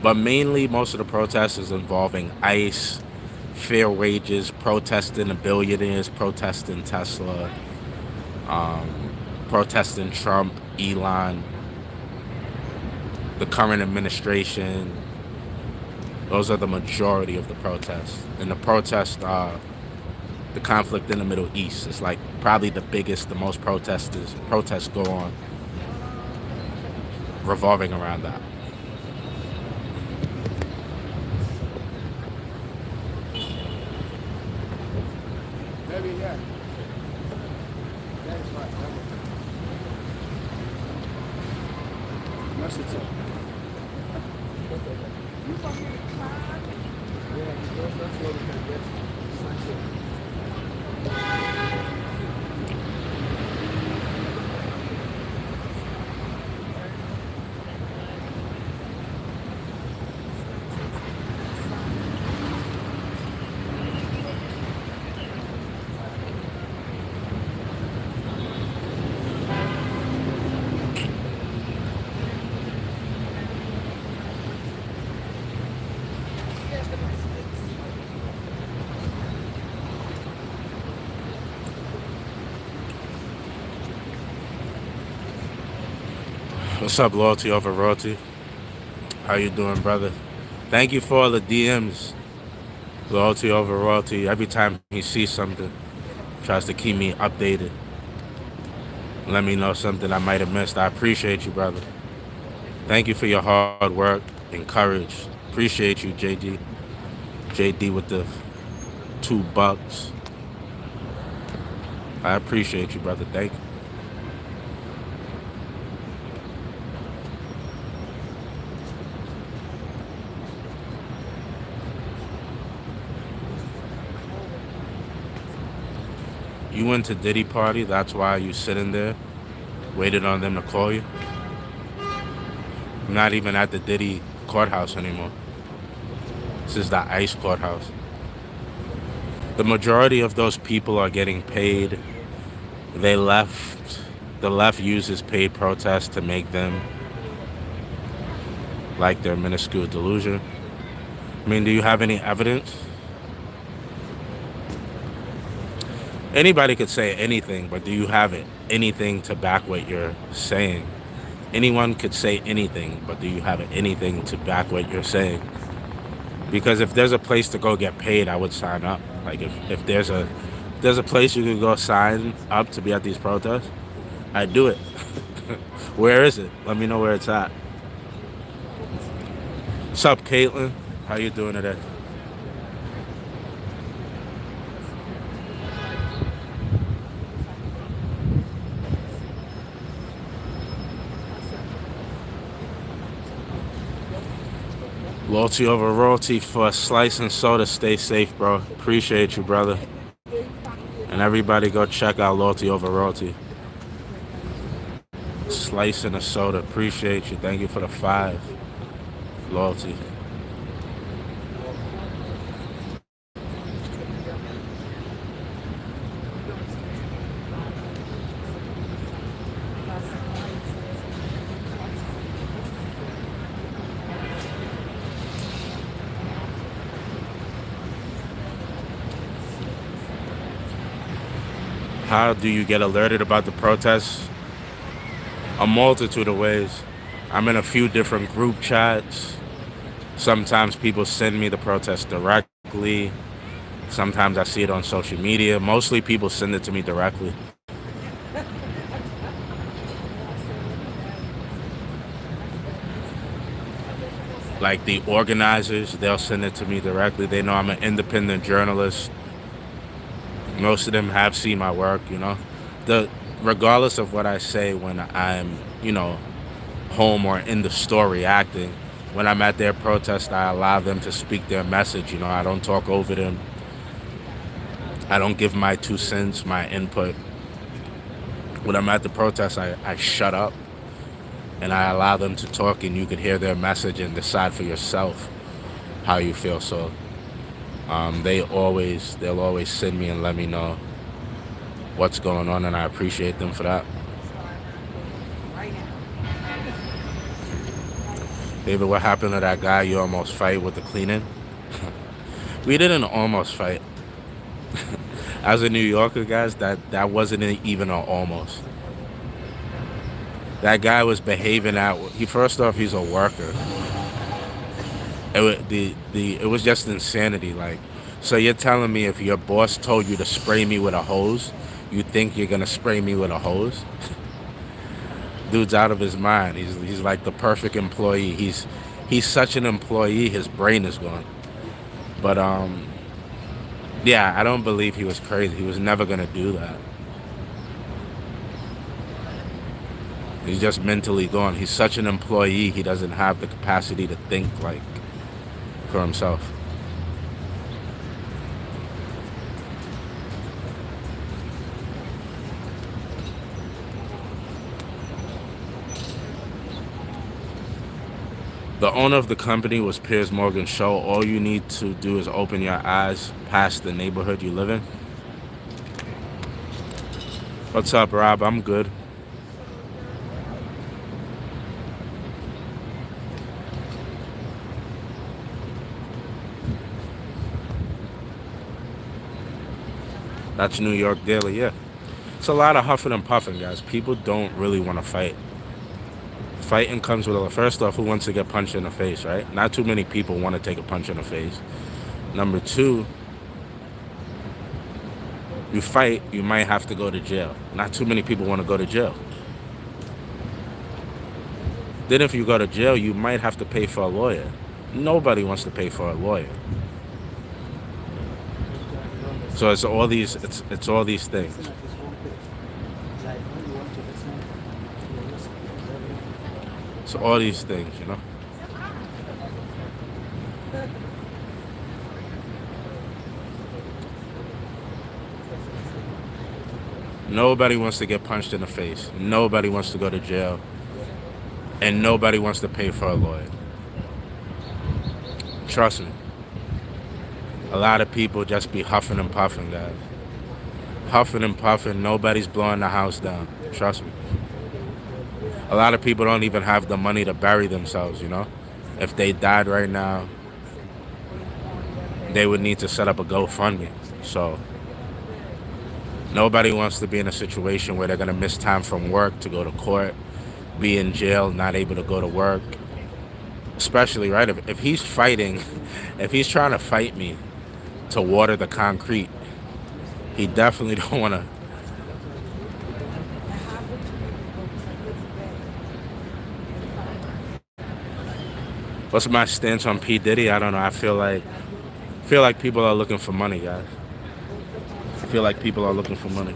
but mainly most of the protests is involving ICE, fair wages, protesting the billionaires, protesting Tesla, protesting Trump, Elon, the current administration. Those are the majority of the protests. And the the conflict in the Middle East is like probably the biggest, the most protests go on revolving around that. Maybe, yeah. That is right. That's it. That's what we can get. What's up, Loyalty Over Royalty? How you doing, brother? Thank you for all the DMs. Loyalty Over Royalty. Every time he sees something, tries to keep me updated. Let me know something I might have missed. I appreciate you, brother. Thank you for your hard work and courage. Appreciate you, JD. JD with the $2. I appreciate you, brother. Thank you. You went to Diddy party, that's why you sitting there, waited on them to call you? I'm not even at the Diddy courthouse anymore. This is the ICE courthouse. The majority of those people are getting paid. They left. The left uses paid protests to make them like their minuscule delusion. I mean, do you have any evidence? Anybody could say anything, but do you have anything to back what you're saying? Anyone could say anything, but do you have anything to back what you're saying? Because if there's a place to go get paid, I would sign up. Like if there's a place you could go sign up to be at these protests, I'd do it. Where is it? Let me know where it's at. What's up, Caitlin? How you doing today? Loyalty Over Royalty for a slice and soda. Stay safe, bro. Appreciate you, brother. And everybody go check out Loyalty Over Royalty. Slice and a soda. Appreciate you. Thank you for the 5. Loyalty. How do you get alerted about the protests? A multitude of ways. I'm in a few different group chats. Sometimes people send me the protest directly. Sometimes I see it on social media. Mostly people send it to me directly. Like the organizers, they'll send it to me directly. They know I'm an independent journalist. Most of them have seen my work, you know. Regardless of what I say when I'm, home or in the store reacting, when I'm at their protest, I allow them to speak their message. You know, I don't talk over them. I don't give my 2 cents, my input. When I'm at the protest, I shut up and I allow them to talk, and you can hear their message and decide for yourself how you feel. So they'll always send me and let me know what's going on, and I appreciate them for that. David, what happened to that guy you almost fight with the cleaning? We didn't almost fight. As a New Yorker, guys, that wasn't even an almost. That guy was behaving first off, he's a worker. It was just insanity. Like, so you're telling me if your boss told you to spray me with a hose, you think you're gonna spray me with a hose? Dude's out of his mind. He's like the perfect employee. He's such an employee, his brain is gone. But yeah, I don't believe he was crazy. He was never gonna do that. He's just mentally gone. He's such an employee, he doesn't have the capacity to think like for himself. The owner of the company was Piers Morgan Show. All you need to do is open your eyes past the neighborhood you live in. What's up, Rob? I'm good. That's New York Daily, yeah. It's a lot of huffing and puffing, guys. People don't really want to fight. Fighting comes with first off, who wants to get punched in the face, right? Not too many people want to take a punch in the face. Number two, you fight, you might have to go to jail. Not too many people want to go to jail. Then if you go to jail, you might have to pay for a lawyer. Nobody wants to pay for a lawyer. So it's all these things. So all these things, you know. Nobody wants to get punched in the face. Nobody wants to go to jail. And nobody wants to pay for a lawyer. Trust me. A lot of people just be huffing and puffing, guys. Huffing and puffing. Nobody's blowing the house down. Trust me. A lot of people don't even have the money to bury themselves, you know. If they died right now, they would need to set up a GoFundMe. So nobody wants to be in a situation where they're going to miss time from work to go to court, be in jail, not able to go to work. Especially, right, if he's fighting, if he's trying to fight me to water the concrete, he definitely don't want to. What's my stance on P. Diddy? I don't know. I feel like people are looking for money, guys. I feel like people are looking for money.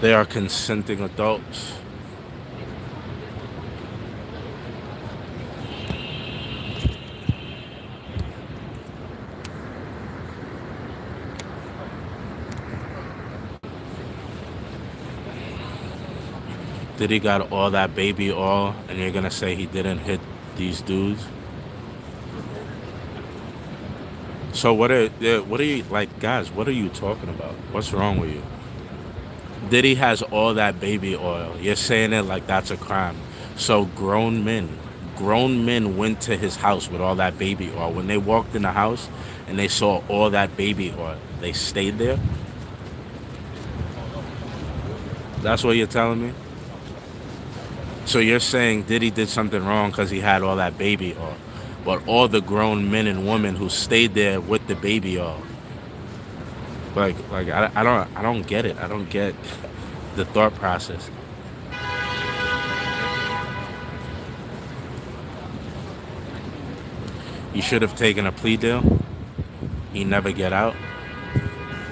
They are consenting adults. Diddy got all that baby oil, and you're gonna say he didn't hit these dudes? So what are you, like, guys, what are you talking about? What's wrong with you? Diddy has all that baby oil. You're saying it like that's a crime. So grown men went to his house with all that baby oil. When they walked in the house and they saw all that baby oil, they stayed there? That's what you're telling me? So you're saying Diddy did something wrong because he had all that baby oil. But all the grown men and women who stayed there with the baby oil, I don't get it. I don't get the thought process. He should have taken a plea deal. He never get out.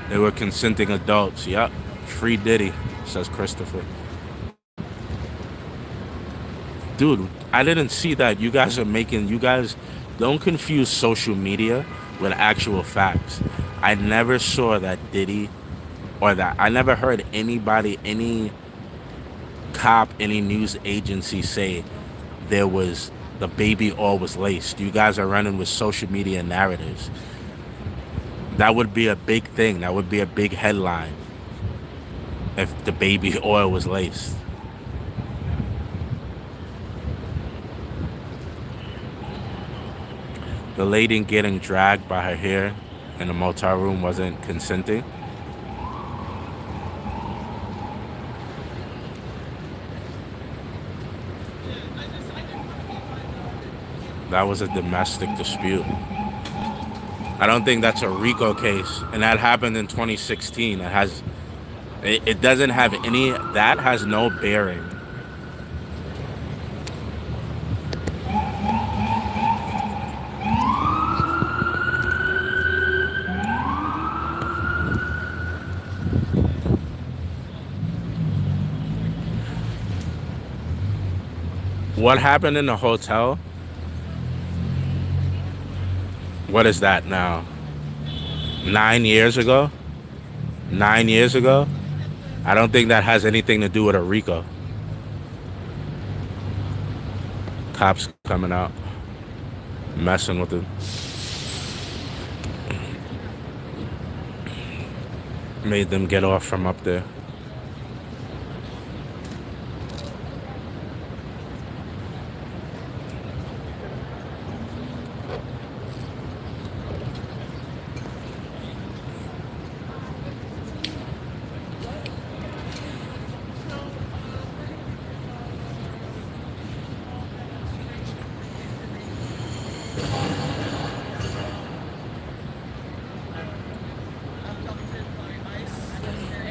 They were consenting adults. Yup. Free Diddy, says Christopher. Dude, I didn't see that. You guys don't confuse social media with actual facts. I never saw that Diddy, or that I never heard anybody, any cop, any news agency say the baby oil was laced. You guys are running with social media narratives. That would be a big thing. That would be a big headline if the baby oil was laced. The lady getting dragged by her hair in the motel room wasn't consenting. That was a domestic dispute. I don't think that's a RICO case, and that happened in 2016. It doesn't have any. That has no bearing. What happened in the hotel? What is that now? 9 years ago? 9 years ago? I don't think that has anything to do with a RICO. Cops coming out, messing with it. Made them get off from up there.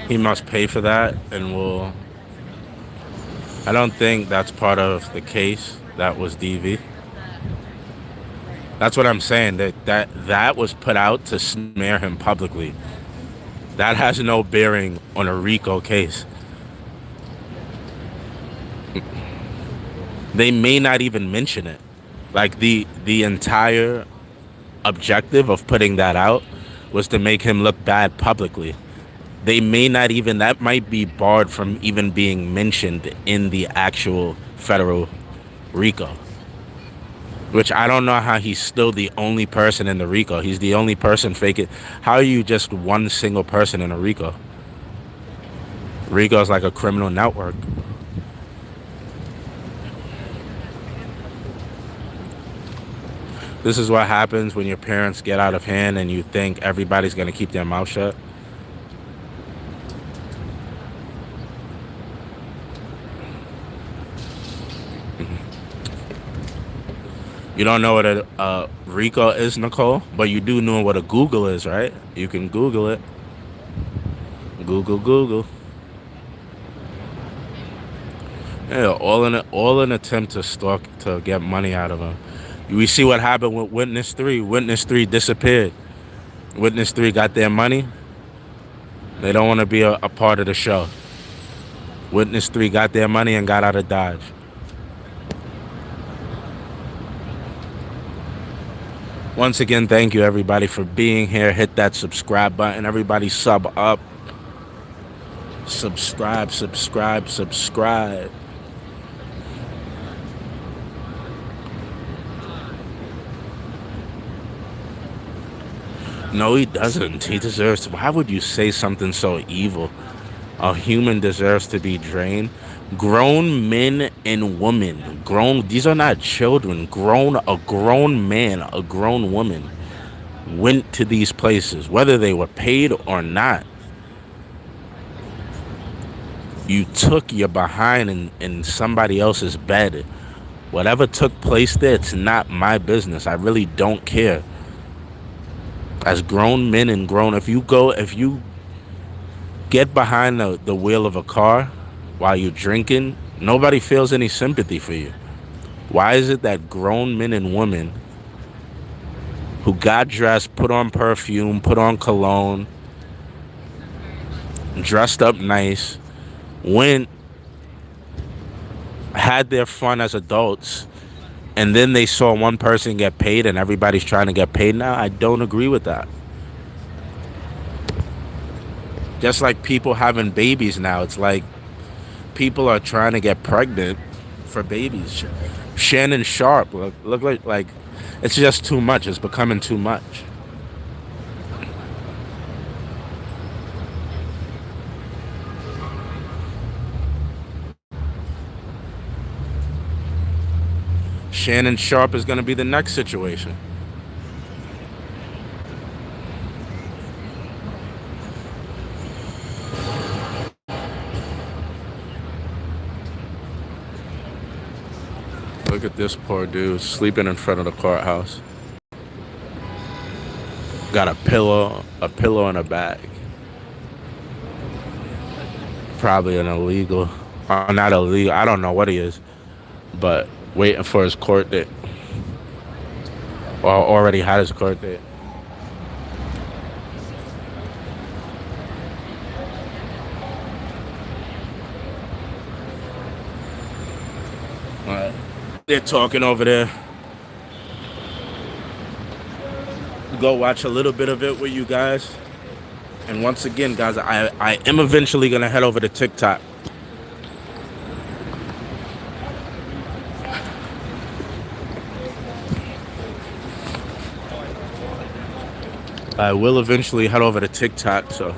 He must pay for that, and will. I don't think that's part of the case. That was DV. That's what I'm saying. That was put out to smear him publicly. That has no bearing on a RICO case. They may not even mention it. Like the entire objective of putting that out was to make him look bad publicly. They may not even, that might be barred from even being mentioned in the actual federal RICO. Which I don't know how he's still the only person in the RICO. He's the only person faking. How are you just one single person in a RICO? RICO is like a criminal network. This is what happens when your parents get out of hand and you think everybody's going to keep their mouth shut. You don't know what a RICO is, Nicole, but you do know what a Google is, right? You can Google it. Google. Yeah, all in attempt to get money out of him. We see what happened with Witness 3. Witness 3 disappeared. Witness 3 got their money. They don't want to be a part of the show. Witness 3 got their money and got out of Dodge. Once again, thank you everybody for being here. Hit that subscribe button. Everybody sub up. Subscribe. No, he doesn't. He deserves. Why would you say something so evil? A human deserves to be drained. Grown men and women. These are not children. A grown man, a grown woman went to these places, whether they were paid or not. You took your behind in somebody else's bed. Whatever took place there, it's not my business. I really don't care. As grown men and if you get behind the wheel of a car while you're drinking, nobody feels any sympathy for you. Why is it that grown men and women who got dressed, put on perfume, put on cologne, dressed up nice, had their fun as adults, and then they saw one person get paid and everybody's trying to get paid now? I don't agree with that. Just like people having babies now, it's like people are trying to get pregnant for babies. Shannon Sharp look like it's just too much. It's becoming too much. Shannon Sharp is going to be the next situation. Look at this poor dude sleeping in front of the courthouse. Got a pillow in a bag. Probably an illegal, or not illegal. I don't know what he is, but waiting for his court date, or already had his court date. They're talking over there. Go watch a little bit of it with you guys. And once again, guys, I am eventually going to head over to TikTok. I will eventually head over to TikTok, so.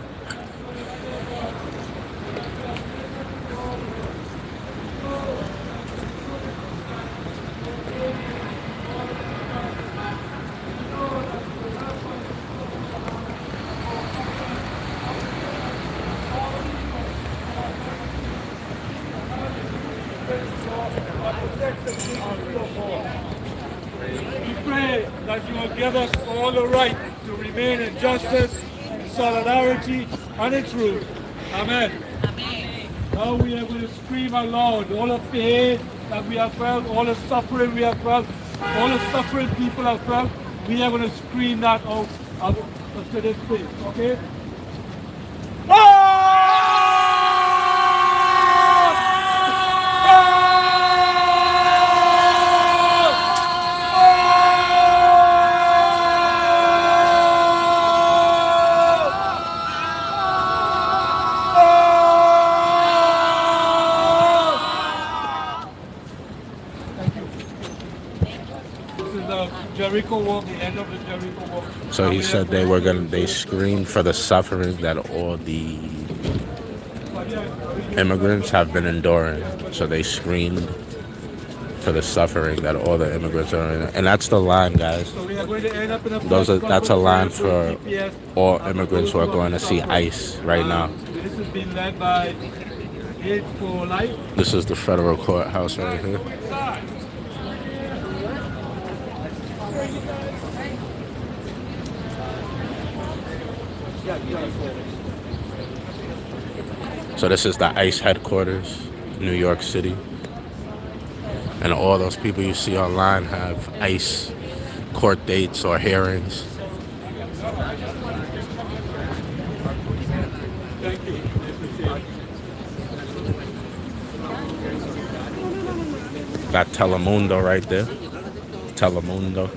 We pray that you will give us all the right to remain in justice, in solidarity, and in truth. Amen. Now we are going to scream aloud all the pain that we have felt, all the suffering we have felt, all the suffering people have felt. We are going to scream that out to this place, okay? Jericho Walk, the end of the Jericho Walk. So he said they screamed for the suffering that all the immigrants have been enduring. So they screamed for the suffering that all the immigrants are in. And that's the line, guys. So we are going to end up in a That's a line for all immigrants who are going to see ICE right now. This is being led by Hate for Life. This is the federal courthouse right here. So this is the ICE headquarters, New York City. And all those people you see online have ICE court dates or hearings. Got Telemundo right there. Telemundo.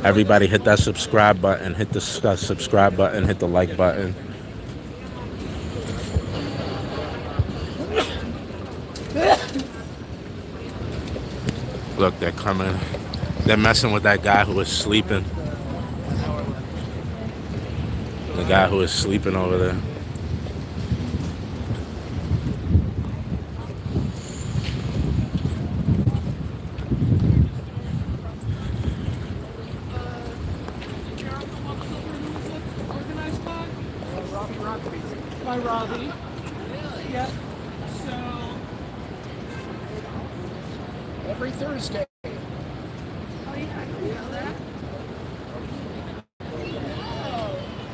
Everybody hit that subscribe button, hit the subscribe button, hit the like button. Look, they're coming. They're messing with that guy who was sleeping. The guy who was sleeping over there. By Robbie. Yep. So every Thursday. Oh yeah, I didn't know that.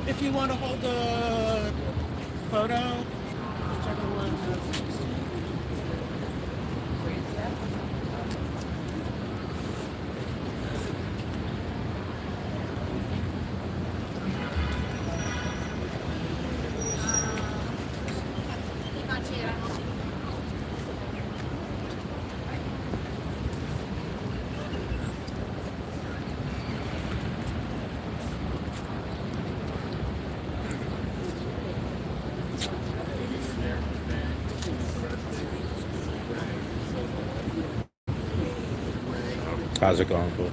If you want to hold a photo, whichever one. How's it going, bro?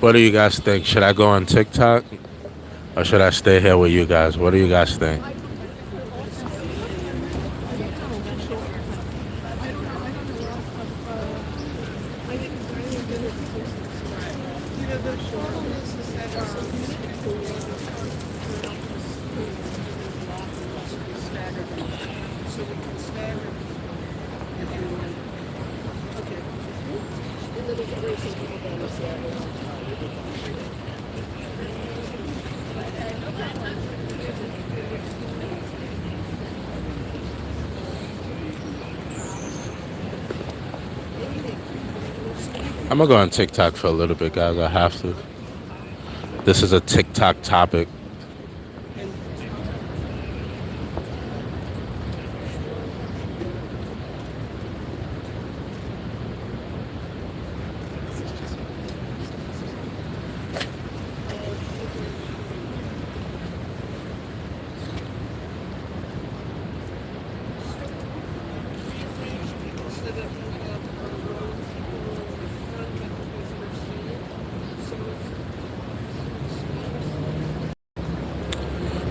What do you guys think? Should I go on TikTok or should I stay here with you guys? What do you guys think? I'm gonna go on TikTok for a little bit, guys. I have to. This is a TikTok topic.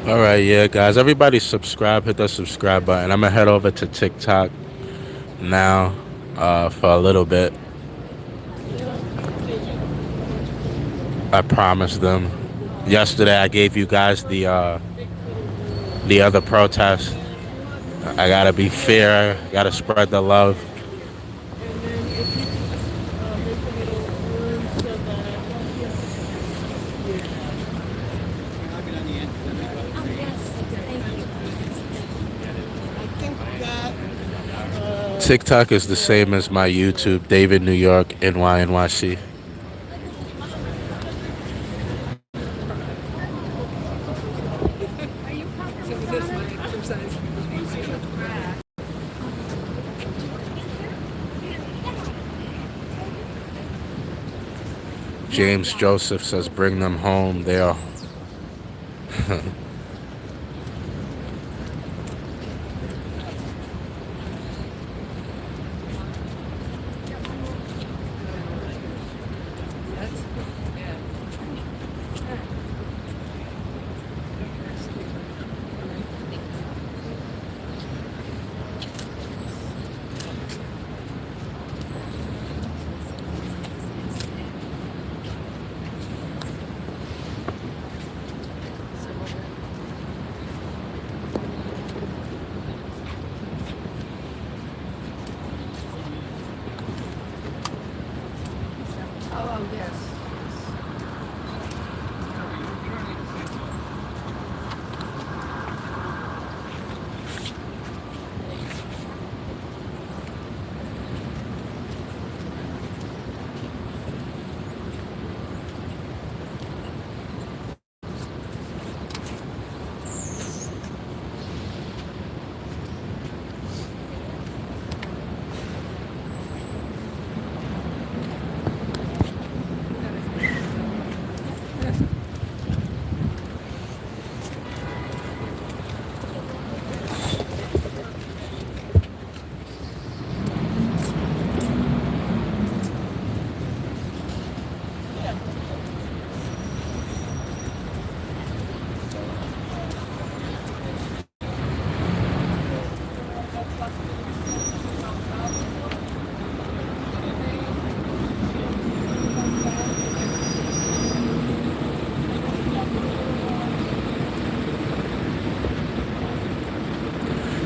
All right, yeah, guys. Everybody subscribe. Hit the subscribe button. I'm going to head over to TikTok now for a little bit. I promised them. Yesterday, I gave you guys the other protest. I got to be fair. Got to spread the love. TikTok is the same as my YouTube, David New York, NYC. James Joseph says, bring them home. They are.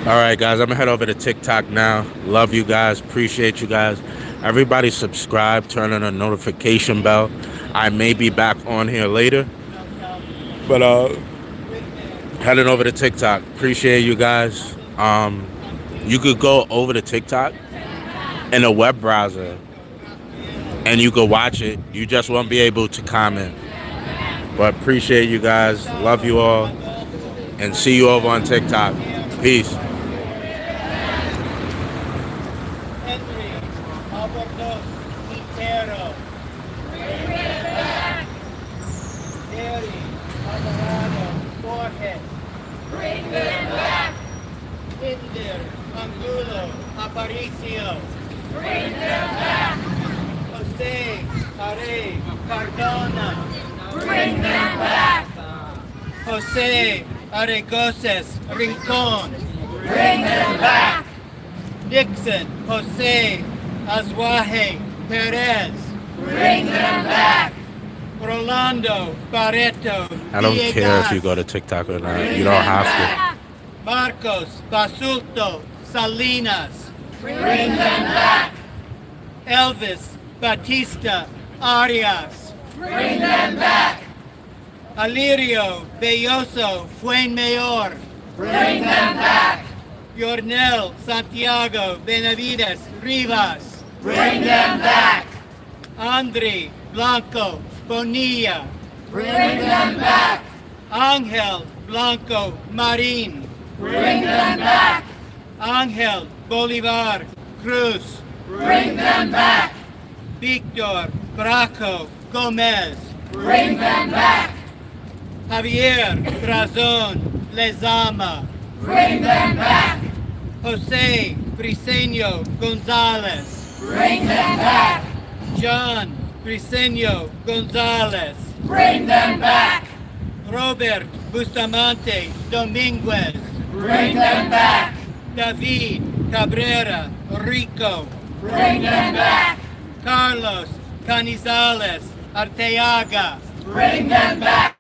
All right, guys, I'm going to head over to TikTok now. Love you guys. Appreciate you guys. Everybody subscribe. Turn on the notification bell. I may be back on here later. But heading over to TikTok. Appreciate you guys. You could go over to TikTok in a web browser and you could watch it. You just won't be able to comment. But appreciate you guys. Love you all. And see you over on TikTok. Peace. Henry, overdose, Itero. Terry, Alvarado, Borges. Bring them back. Hitler, Angulo, Aparicio. Bring them back. Jose, Are, Cardona. Bring them back. Jose, Aregoses, Rincon. Bring them back. Dixon, Jose, Azuaje, Perez. Bring them back. Rolando, Barreto, I don't care if you Villegas. go to TikTok or not. You don't have to. Marcos, Basulto, Salinas. Bring them back. Elvis, Batista, Arias. Bring them back. Alirio, Belloso, Fuenmayor. Bring them back. Yornel, Santiago, Benavides, Rivas. Bring them back. Andre, Blanco, Bonilla. Bring them back. Angel, Blanco, Marin. Bring them back. Angel, Bolivar, Cruz. Bring them back. Victor, Braco, Gomez. Bring them back. Javier, Razon, Lezama. Bring them back. Jose, Briseño, Gonzalez. Bring them back. John, Briseño, Gonzalez. Bring them back. Robert, Bustamante, Dominguez. Bring them back. David, Cabrera, Rico. Bring them back. Carlos, Canizales, Arteaga. Bring them back.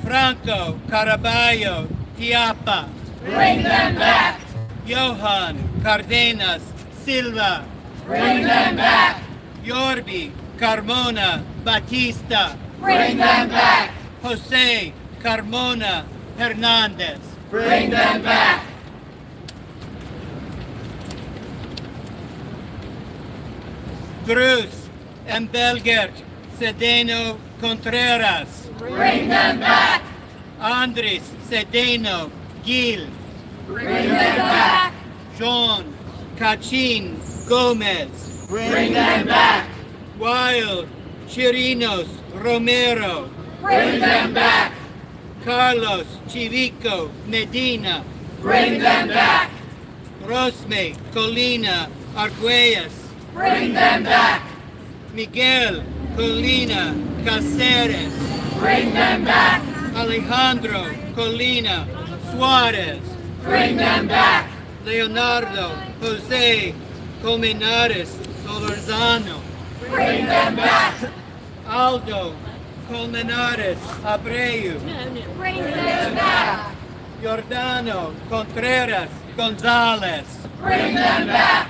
Franco, Caraballo, Tiapa. Bring them back. Johan, Cardenas, Silva. Bring them back. Yorbi, Carmona, Batista. Bring them back. Jose, Carmona, Hernandez. Bring them back. Bruce, Embelgert, Sedeno, Contreras. Bring them back. Andres, Sedeno, Gil. Bring them back. John, Cachin, Gomez. Bring them back. Wild, Chirinos, Romero. Bring them back. Carlos, Chivico, Medina. Bring them back. Rosme, Colina, Arguelles. Bring them back. Miguel, Colina, Caceres. Bring them back. Alejandro, Colina, Suarez. Bring them back. Leonardo, Jose, Colmenares, Solorzano. Bring them back. Aldo, Colmenares, Abreu. Bring them back. Giordano, Contreras, Gonzalez. Bring them back.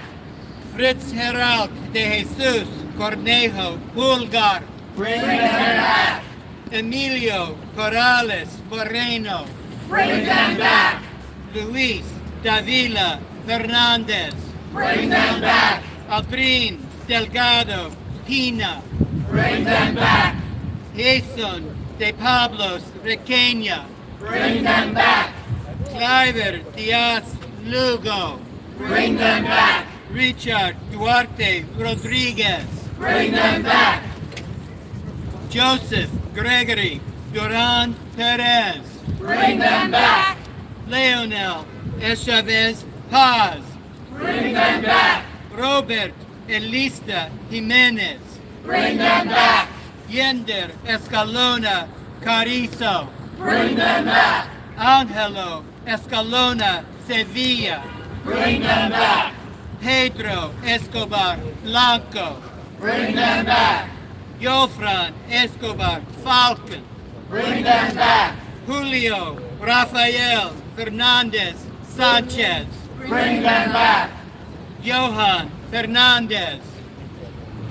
Fritz Herald de Jesus, Cornejo, Pulgar. Bring them back. Emilio, Corrales, Moreno. Bring them back. Luis, Davila, Fernandez. Bring them back. Aldrin, Delgado, Pina. Bring them back. Jason, De Pablos, Requeña. Bring them back. Cliver, Diaz, Lugo. Bring them back. Richard, Duarte, Rodriguez. Bring them back. Joseph, Gregory, Duran, Perez. Bring them back. Leonel, Chavez, Paz. Bring them back. Robert, Elista, Jimenez. Bring them back. Yender, Escalona, Carrizo. Bring them back. Angelo, Escalona, Sevilla. Bring them back. Pedro, Escobar, Blanco. Bring them back. Jofran, Escobar, Falcon. Bring them back. Julio, Rafael, Fernandez, Sanchez. Bring them back. Johan, Fernandez.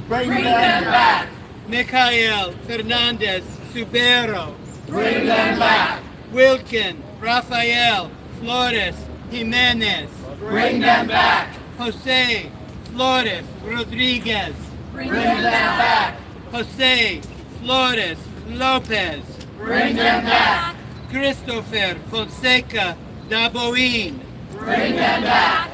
Bring them back. Michael, Fernandez, Subero. Bring them back. Wilkin, Rafael, Flores, Jimenez. Bring them back. Jose, Flores, Rodriguez. Bring them back. Jose, Flores, Lopez. Bring them back. Christopher Fonseca Daboin. Bring them back.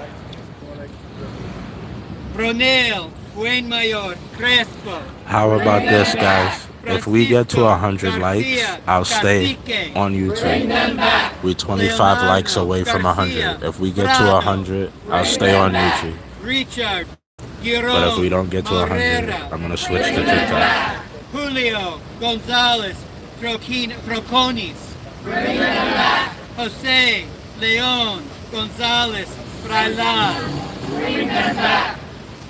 Ronel Fuenmayor Crespo. How about this, guys? If we get to 100 likes, I'll stay on YouTube. We're 25 likes away from 100. If we get to 100, I'll stay on YouTube. Richard But if we don't get to 100, I'm gonna switch to TikTok. Julio Gonzalez Troconis. Bring them back. Jose Leon Gonzalez Frailan. Bring them back.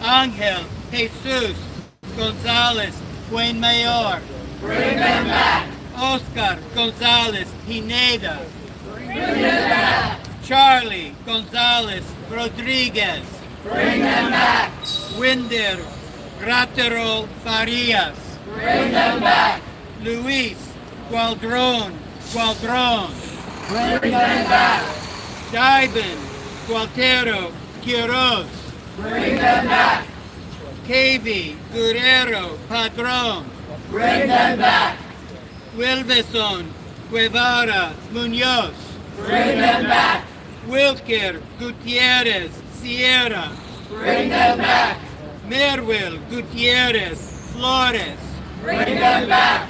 Angel Jesus Gonzalez Fuenmayor. Bring them back. Oscar Gonzalez Pineda. Bring them back. Charlie Gonzalez Rodriguez. Bring them back. Winder Graterol Farias. Bring them back. Luis Gualdron. Bring them back. Daiben Gualtero Quiroz. Bring them back. Kavi Guerrero Padron. Bring them back. Wilveson Guevara Munoz. Bring them back. Wilker Gutierrez Sierra. Bring them back. Merwil Gutierrez Flores. Bring them back.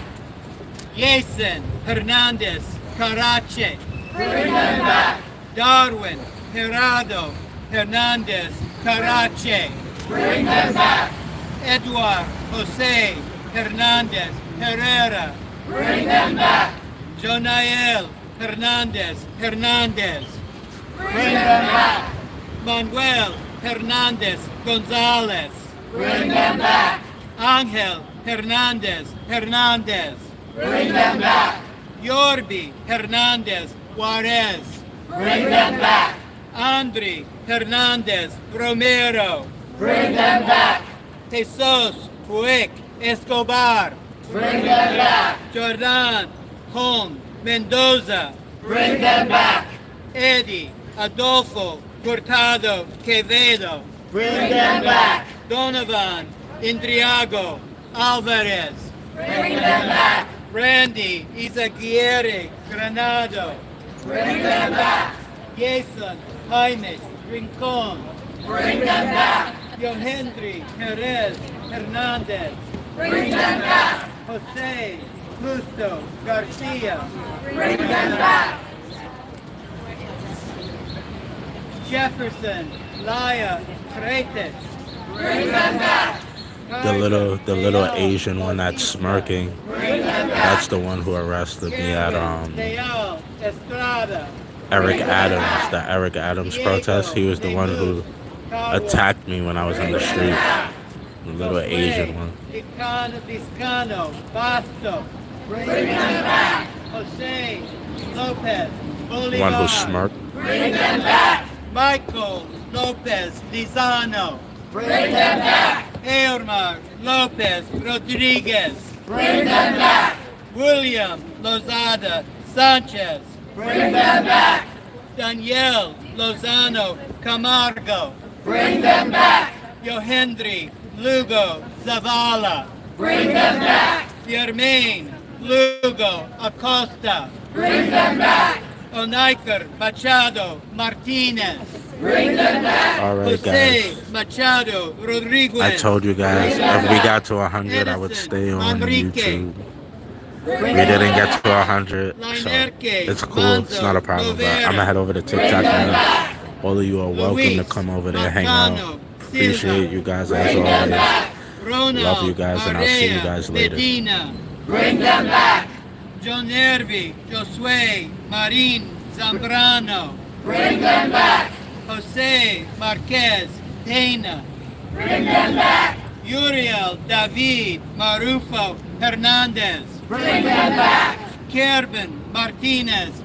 Jason Hernandez Carache. Bring them back. Darwin Gerardo Hernandez Carache. Bring them back. Eduard Jose Hernandez Herrera. Bring them back. Jonael Hernandez. Bring them back. Manuel Hernandez Gonzalez. Bring them back. Angel Hernandez. Bring them back. Yorbi Hernandez Juarez. Bring them back. Andre Hernandez Romero. Bring them back. Jesus Huic Escobar. Bring them back. Jordan Hon Mendoza. Bring them back. Eddie Adolfo Cortado Quevedo. Bring them back. Donovan Indriago Alvarez. Bring them back. Randy Izaguirre Granado. Bring them back. Jason Jaimes Rincon. Bring them back. Yohendri Perez Hernandez. Bring them back. Jose Justo Garcia. Bring them back. Jefferson Laya Freites. Bring them back. The little Asian one that's smirking. That's the one who arrested me at Leal Estrada. Eric Adams, the Eric Adams protest. He was the one who attacked me when I was in the street. The little Asian one. Vizcano Basto. Bring them back. Jose Lopez The one who Bolivar. smirked. Bring them back. Michael Lopez Lizano. Bring them back. Eormar Lopez Rodriguez. Bring them back. William Lozada Sanchez. Bring them back. Daniel Lozano Camargo. Bring them back. Yohendri Lugo Zavala. Bring them back. Yermain Lugo Acosta. Bring them back. Onaiker Machado Martinez. Bring them back. Alright, Jose guys. Machado Rodriguez. I told you guys, if we got to 100, I would stay on YouTube. We didn't get to 100, so it's cool. It's not a problem. But I'm gonna head over to TikTok now. All of you are welcome to come over there, hang out. Appreciate you guys as always. Love you guys, and I'll see you guys later. Medina. Bring them back. John Nervi, Josue, Marin Zambrano. Bring them back. Jose Marquez Pena. Bring them back. Uriel David Marufo Hernandez. Bring them back. Kerben Martinez